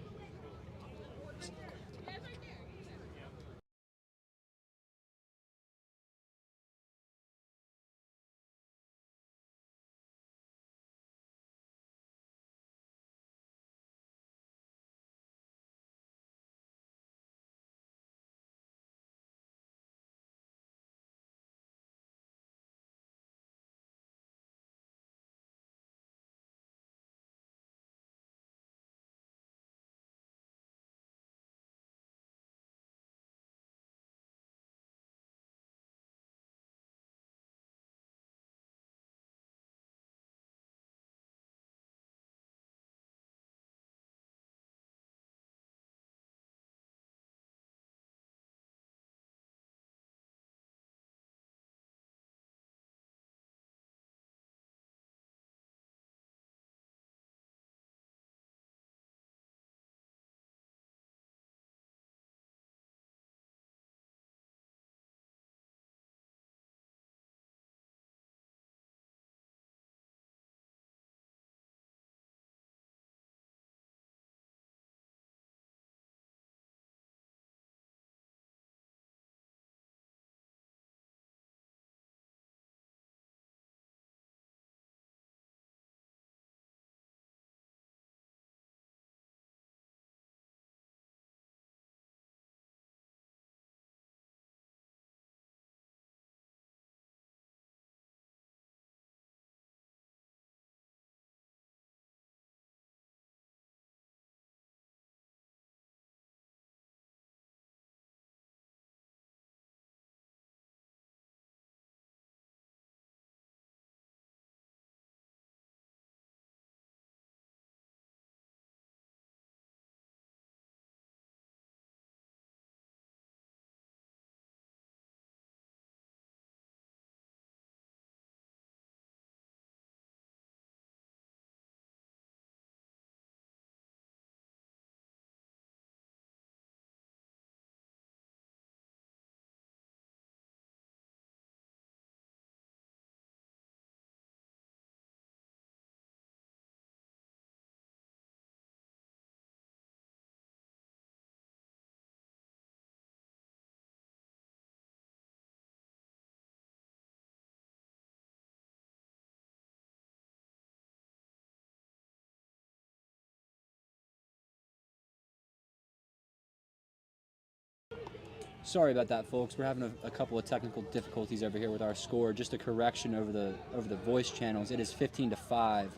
[SPEAKER 2] Sorry about that, folks. We're having a couple of technical difficulties over here with our score. Just a correction over the voice channels. It is 15-5.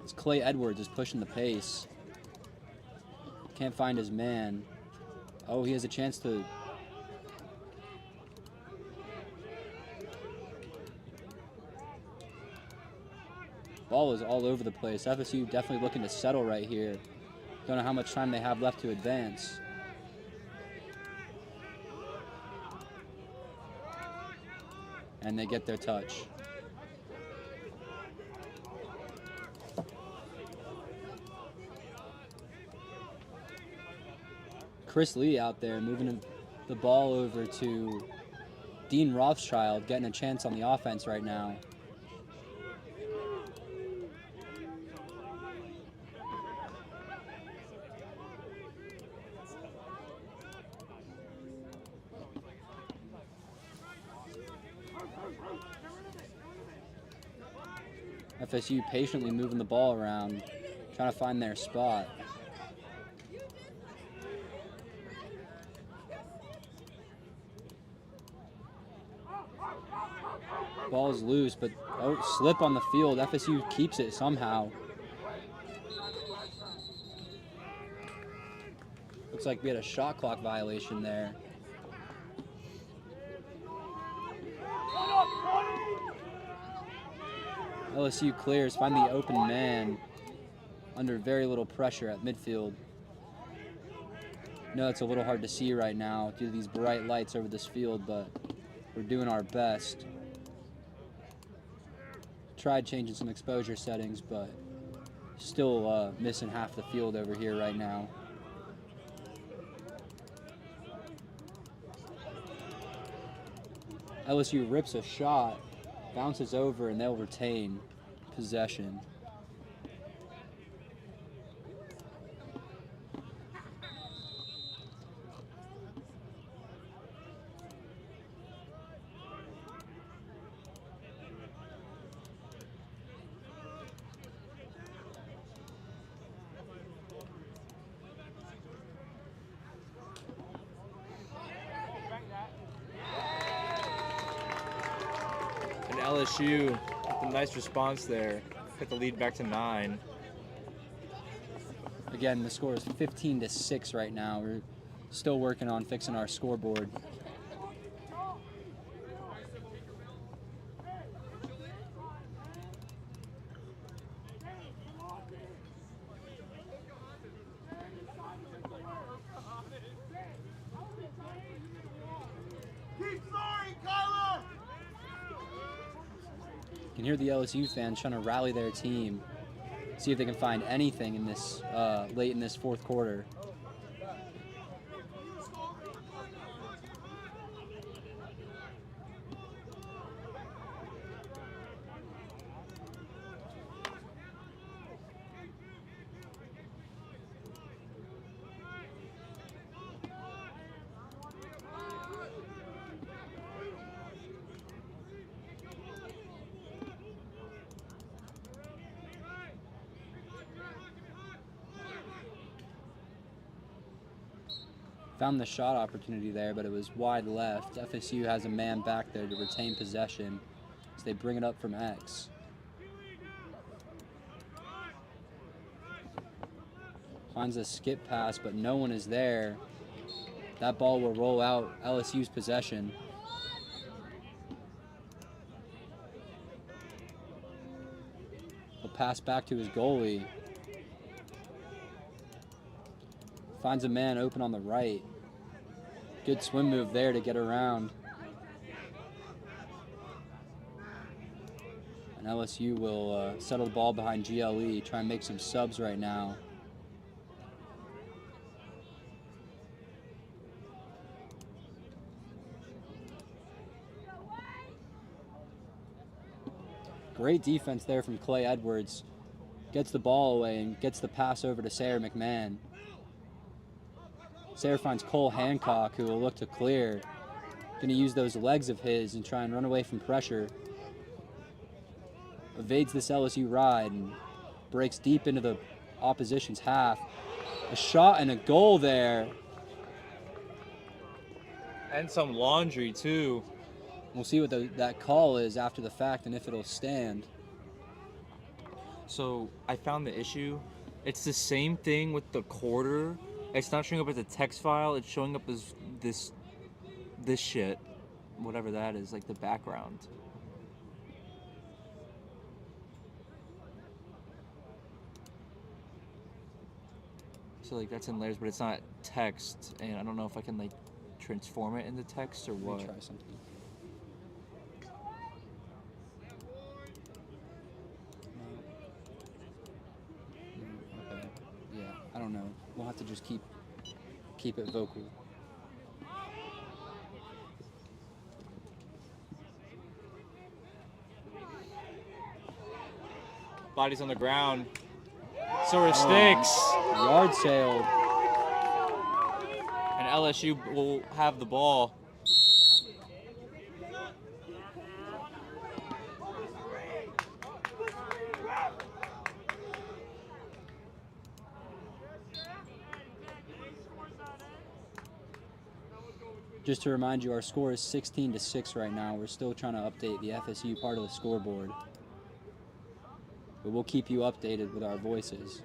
[SPEAKER 2] As Clay Edwards is pushing the pace. Can't find his man. Oh, he has a chance to... Ball is all over the place. FSU definitely looking to settle right here. Don't know how much time they have left to advance. And they get their touch. Chris Lee out there moving the ball over to Dean Rothschild, getting a chance on the offense right now. FSU patiently moving the ball around, trying to find their spot. Ball's loose, but slip on the field. FSU keeps it somehow. Looks like we had a shot clock violation there. LSU clears, find the open man under very little pressure at midfield. No, it's a little hard to see right now due to these bright lights over this field, but we're doing our best. Tried changing some exposure settings, but still missing half the field over here right now. LSU rips a shot, bounces over, and they'll retain possession.
[SPEAKER 1] LSU with a nice response there. Put the lead back to 9.
[SPEAKER 2] Again, the score is 15-6 right now. We're still working on fixing our scoreboard. You can hear the LSU fans trying to rally their team, see if they can find anything in this late in this fourth quarter. Found the shot opportunity there, but it was wide left. FSU has a man back there to retain possession as they bring it up from X. Finds a skip pass, but no one is there. That ball will roll out LSU's possession. He'll pass back to his goalie. Finds a man open on the right. Good swim move there to get around. And LSU will settle the ball behind GLE, try and make some subs right now. Great defense there from Clay Edwards. Gets the ball away and gets the pass over to Sarah McMahon. Sarah finds Cole Hancock, who will look to clear. Going to use those legs of his and try and run away from pressure. Evades this LSU ride and breaks deep into the opposition's half. A shot and a goal there.
[SPEAKER 1] And some laundry, too.
[SPEAKER 2] We'll see what that call is after the fact and if it'll stand.
[SPEAKER 1] So I found the issue. It's the same thing with the quarter. It's not showing up as a text file. It's showing up as this shit, whatever that is, like the background. So like that's in layers, but it's not text, and I don't know if I can like transform it into text or what.
[SPEAKER 2] Let me try something. Okay. Yeah, I don't know. We'll have to just keep it vocal.
[SPEAKER 1] Body's on the ground. Sort of sticks.
[SPEAKER 2] Yard sailed.
[SPEAKER 1] And LSU will have the ball.
[SPEAKER 2] Just to remind you, our score is 16-6 right now. We're still trying to update the FSU part of the scoreboard. But we'll keep you updated with our voices.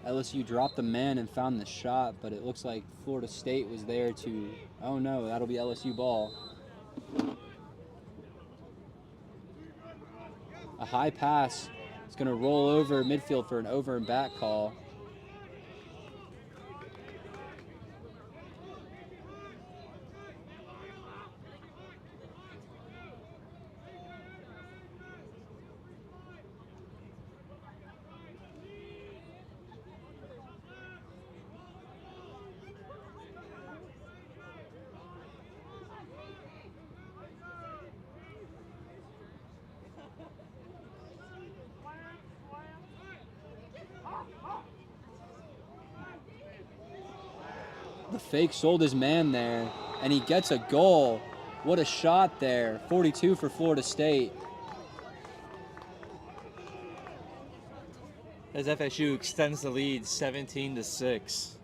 [SPEAKER 2] LSU dropped the man and found the shot, but it looks like Florida State was there to... Oh no, that'll be LSU ball. A high pass. It's going to roll over midfield for an over and back call. The fake sold his man there, and he gets a goal. What a shot there. 42 for Florida State.
[SPEAKER 1] As FSU extends the lead 17-6.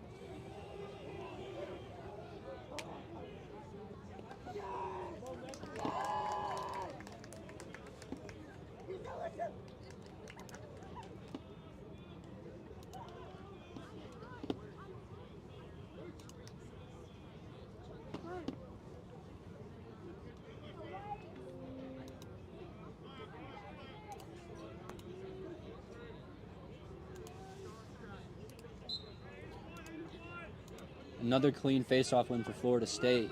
[SPEAKER 2] Another clean face-off win for Florida State.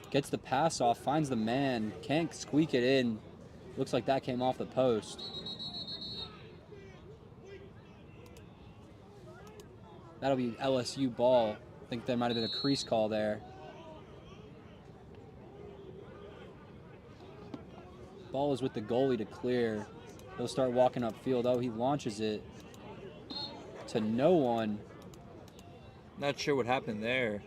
[SPEAKER 2] Gets the pass off, finds the man, can't squeak it in. Looks like that came off the post. That'll be LSU ball. I think there might have been a crease call there. Ball is with the goalie to clear. He'll start walking upfield. Oh, he launches it to no one.
[SPEAKER 1] Not sure what happened there.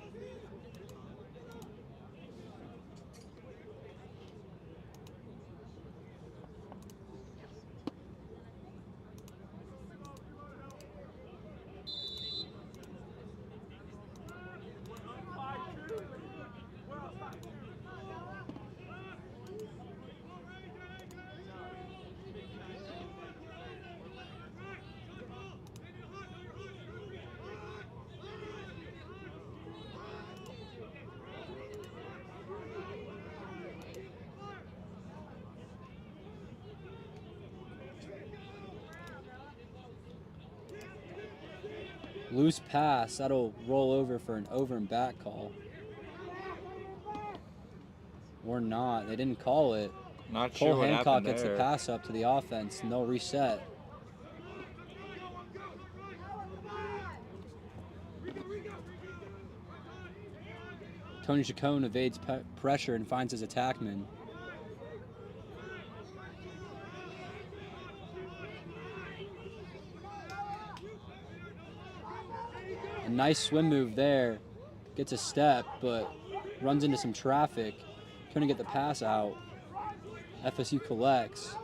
[SPEAKER 2] Loose pass. That'll roll over for an over and back call. Or not. They didn't call it.
[SPEAKER 1] Not sure
[SPEAKER 2] Cole
[SPEAKER 1] what
[SPEAKER 2] Hancock
[SPEAKER 1] happened
[SPEAKER 2] gets
[SPEAKER 1] there.
[SPEAKER 2] the pass up to the offense, and they'll reset. Tony Chacon evades pressure and finds his attackman. A nice swim move there. Gets a step, but runs into some traffic. Couldn't get the pass out. FSU collects.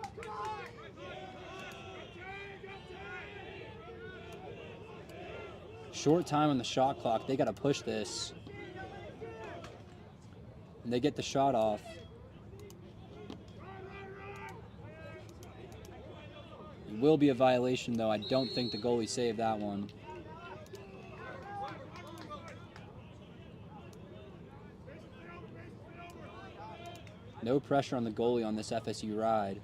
[SPEAKER 2] Short time on the shot clock. They got to push this. And they get the shot off. It will be a violation, though. I don't think the goalie saved that one. No pressure on the goalie on this FSU ride.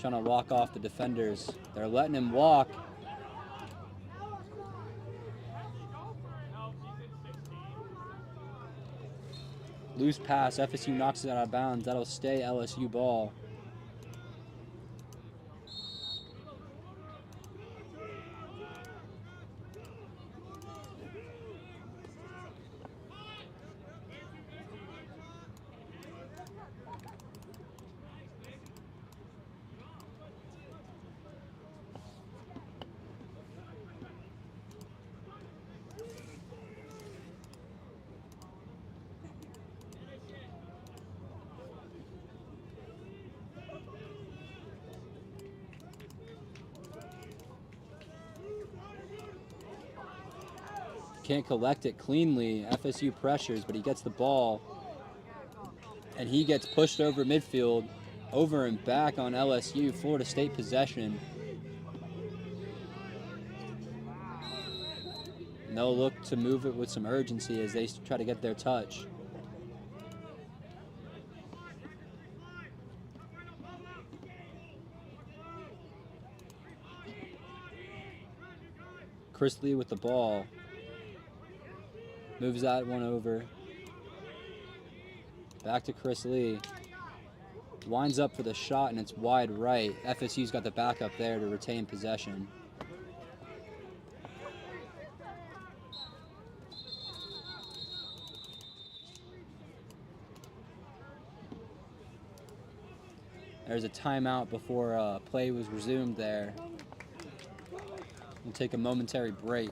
[SPEAKER 2] Trying to walk off the defenders. They're letting him walk. Loose pass. FSU knocks it out of bounds. That'll stay LSU ball. Can't collect it cleanly. FSU pressures, but he gets the ball. And he gets pushed over midfield, over and back on LSU. Florida State possession. And they'll look to move it with some urgency as they try to get their touch. Chris Lee with the ball. Moves that one over. Back to Chris Lee. Winds up for the shot, and it's wide right. FSU's got the backup there to retain possession. There's a timeout before play was resumed there. We'll take a momentary break.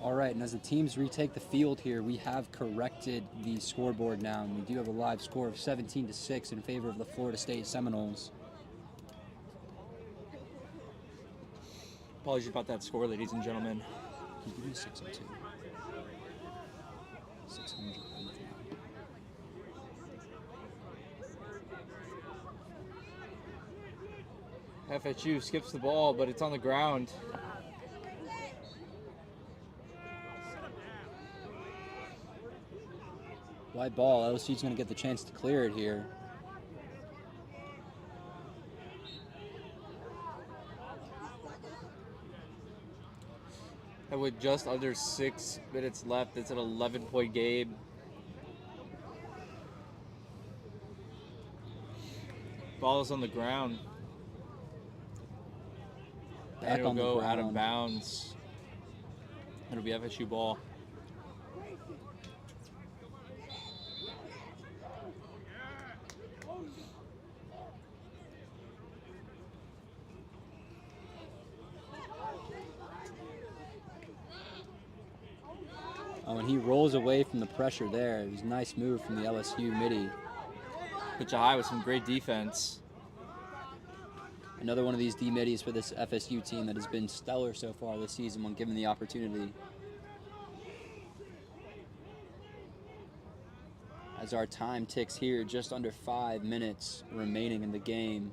[SPEAKER 2] All right, and as the teams retake the field here, we have corrected the scoreboard now, and we do have a live score of 17-6 in favor of the Florida State Seminoles.
[SPEAKER 1] Apologies about that score, ladies and gentlemen.
[SPEAKER 2] Can you give me 602? 600.
[SPEAKER 1] FSU skips the ball, but it's on the ground.
[SPEAKER 2] Wide ball. LSU's going to get the chance to clear it here.
[SPEAKER 1] And with just under 6 minutes left, it's an 11-point game. Ball is on the ground. And it'll go out of bounds. It'll be FSU ball.
[SPEAKER 2] Oh, and he rolls away from the pressure there. It was a nice move from the LSU midi.
[SPEAKER 1] Pitch high with some great defense.
[SPEAKER 2] Another one of these D middies for this FSU team that has been stellar so far this season when given the opportunity. As our time ticks here, just under 5 minutes remaining in the game.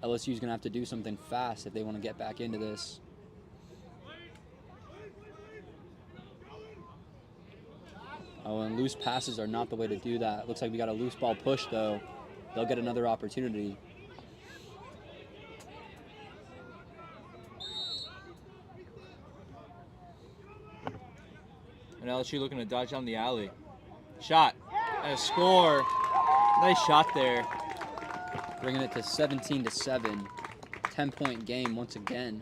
[SPEAKER 2] LSU's going to have to do something fast if they want to get back into this. Oh, and loose passes are not the way to do that. Looks like we got a loose ball push, though. They'll get another opportunity.
[SPEAKER 1] And LSU looking to dodge down the alley. Shot and a score. Nice shot there.
[SPEAKER 2] Bringing it to 17-7. 10-point game once again.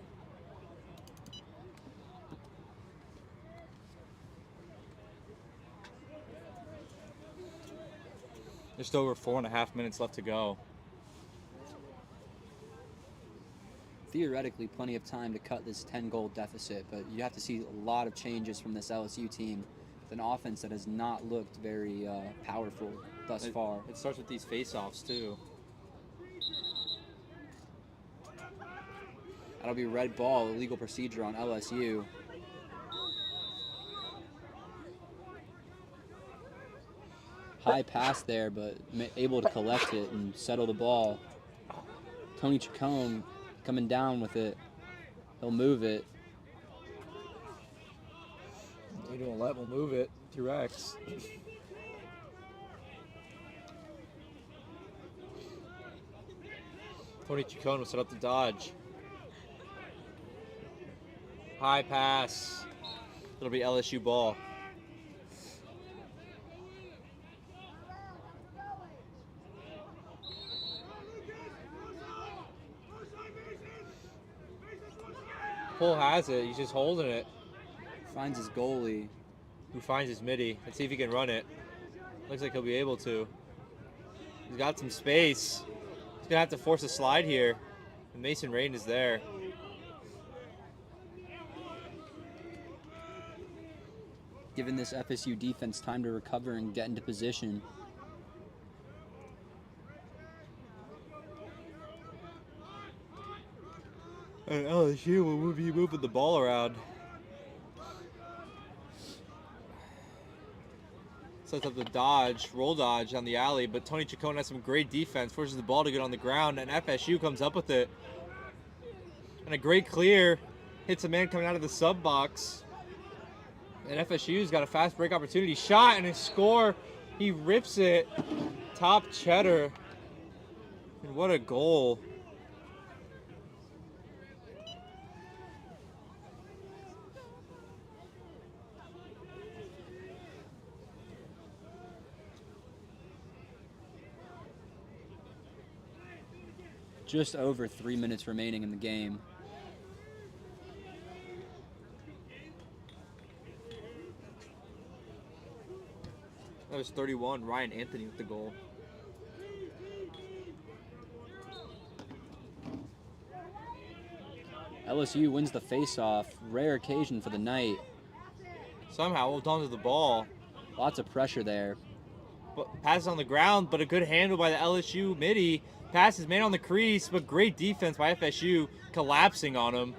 [SPEAKER 1] Just over 4.5 minutes left to go.
[SPEAKER 2] Theoretically, plenty of time to cut this 10-goal deficit, but you have to see a lot of changes from this LSU team with an offense that has not looked very powerful thus far.
[SPEAKER 1] It starts with these face-offs, too.
[SPEAKER 2] That'll be red ball, illegal procedure on LSU. High pass there, but able to collect it and settle the ball. Tony Chacon coming down with it. He'll move it.
[SPEAKER 1] You don't let him move it. T-Rex. Tony Chacon will set up the dodge. High pass. It'll be LSU ball. Cole has it. He's just holding it.
[SPEAKER 2] Finds his goalie.
[SPEAKER 1] Who finds his midi. Let's see if he can run it. Looks like he'll be able to. He's got some space. He's going to have to force a slide here. And Mason Rain is there.
[SPEAKER 2] Giving this FSU defense time to recover and get into position.
[SPEAKER 1] And LSU will be moving the ball around. Sets up the dodge, roll dodge on the alley, but Tony Chacon has some great defense, forces the ball to get on the ground, and FSU comes up with it. And a great clear, hits a man coming out of the sub box. And FSU's got a fast break opportunity. Shot and a score. He rips it. Top cheddar. And what a goal.
[SPEAKER 2] Just over 3 minutes remaining in the game.
[SPEAKER 1] That was 31. Ryan Anthony with the goal.
[SPEAKER 2] LSU wins the face-off. Rare occasion for the night.
[SPEAKER 1] Somehow holds onto the ball.
[SPEAKER 2] Lots of pressure there.
[SPEAKER 1] But passes on the ground, but a good handle by the LSU midi. Passes man on the crease, but great defense by FSU collapsing on him.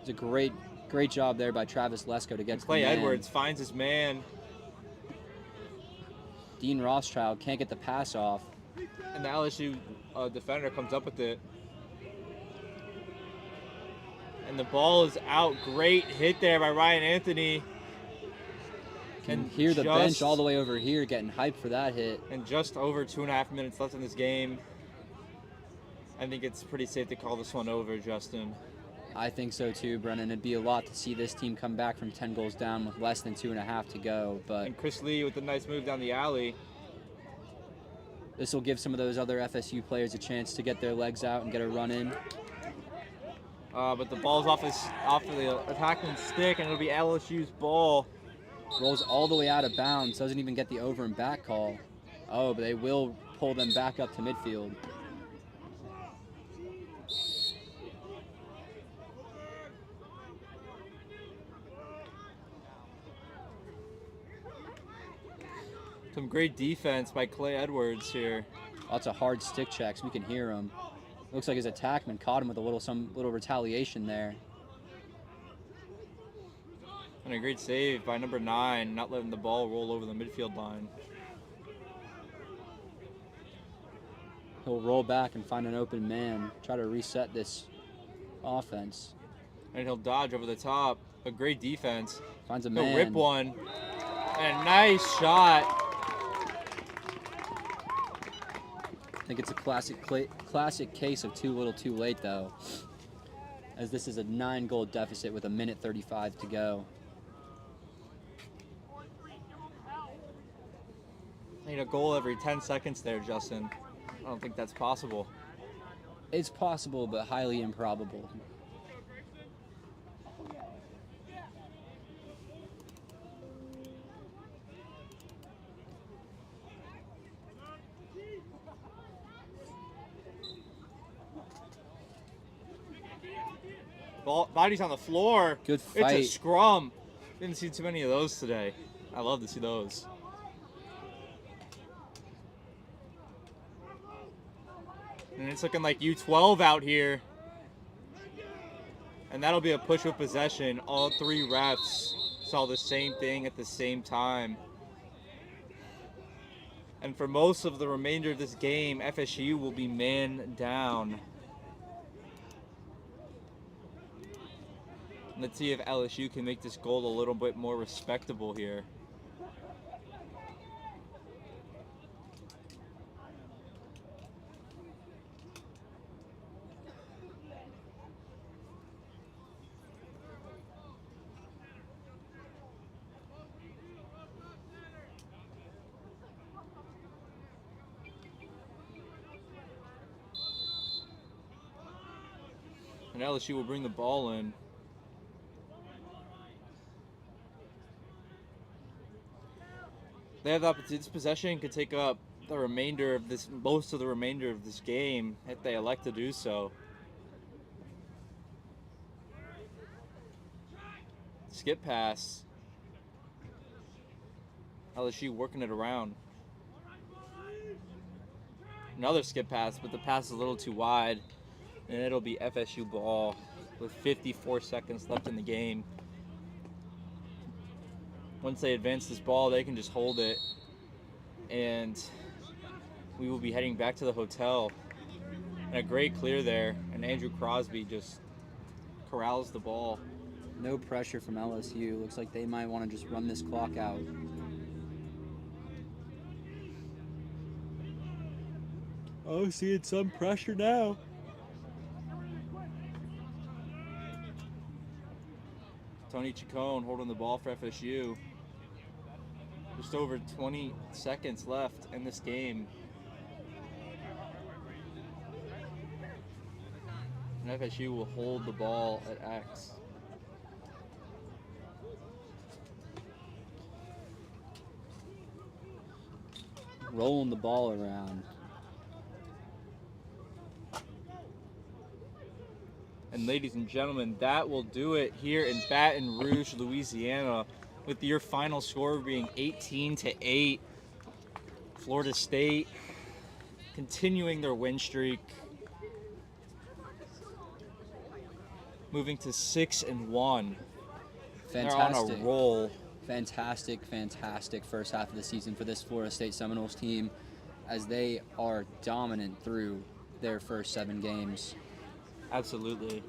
[SPEAKER 2] It's a great job there by Travis Lesko to get to
[SPEAKER 1] Clay
[SPEAKER 2] the man.
[SPEAKER 1] Edwards finds his man.
[SPEAKER 2] Dean Rothschild can't get the pass off.
[SPEAKER 1] And the LSU defender comes up with it. And the ball is out. Great hit there by Ryan Anthony.
[SPEAKER 2] Can hear the bench all the way over here getting hyped for that hit.
[SPEAKER 1] And just over 2.5 minutes left in this game. I think it's pretty safe to call this one over, Justin.
[SPEAKER 2] I think so too, Brennan. It'd be a lot to see this team come back from 10 goals down with less than 2.5 to go. But
[SPEAKER 1] And Chris Lee with a nice move down the alley.
[SPEAKER 2] this will give some of those other FSU players a chance to get their legs out and get a run in.
[SPEAKER 1] But the ball's off the attacking stick, and it'll be LSU's ball.
[SPEAKER 2] Rolls all the way out of bounds, doesn't even get the over and back call. Oh, but they will pull them back up to midfield.
[SPEAKER 1] Some great defense by Clay Edwards here.
[SPEAKER 2] Lots of hard stick checks. We can hear him. Looks like his attackman caught him with some little retaliation there.
[SPEAKER 1] And a great save by number 9, not letting the ball roll over the midfield line.
[SPEAKER 2] He'll roll back and find an open man, try to reset this offense.
[SPEAKER 1] And he'll dodge over the top. A great defense.
[SPEAKER 2] Finds a
[SPEAKER 1] He'll
[SPEAKER 2] man.
[SPEAKER 1] rip one. And a nice shot.
[SPEAKER 2] I think it's a classic case of too little too late, though, as this is a 9-goal deficit with 1:35 to go.
[SPEAKER 1] Need a goal every 10 seconds there, Justin. I don't think that's possible.
[SPEAKER 2] It's possible, but highly improbable.
[SPEAKER 1] Body's on the floor.
[SPEAKER 2] Good fight.
[SPEAKER 1] It's a scrum. Didn't see too many of those today. I love to see those. And it's looking like U12 out here. And that'll be a push with possession. All 3 refs saw the same thing at the same time. And for most of the remainder of this game, FSU will be man down. Let's see if LSU can make this goal a little bit more respectable here. And LSU will bring the ball in. They have the opportunity. This possession could take up the remainder of this, most of the remainder of this game, if they elect to do so. Skip pass. LSU working it around. Another skip pass, but the pass is a little too wide, and it'll be FSU ball with 54 seconds left in the game. Once they advance this ball, they can just hold it, and we will be heading back to the hotel. And a great clear there, and Andrew Crosby just corrals the ball.
[SPEAKER 2] No pressure from LSU. Looks like they might want to just run this clock out. Oh, seeing some pressure now.
[SPEAKER 1] Tony Chacon holding the ball for FSU. Just over 20 seconds left in this game. And FSU will hold the ball at X.
[SPEAKER 2] Rolling the ball around.
[SPEAKER 1] And ladies and gentlemen, that will do it here in Baton Rouge, Louisiana, with your final score being 18-8. Florida State continuing their win streak, moving to 6-1. They're on a roll.
[SPEAKER 2] Fantastic first half of the season for this Florida State Seminoles team, as they are dominant through their first 7 games.
[SPEAKER 1] Absolutely.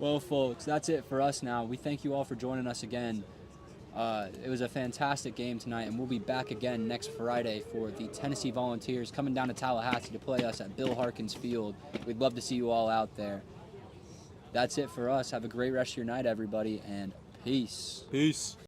[SPEAKER 2] Well, folks, that's it for us now. We thank you all for joining us again. It was a fantastic game tonight, and we'll be back again next Friday for the Tennessee Volunteers coming down to Tallahassee to play us at Bill Harkins Field. We'd love to see you all out there. That's it for us. Have a great rest of your night, everybody, and peace.
[SPEAKER 1] Peace.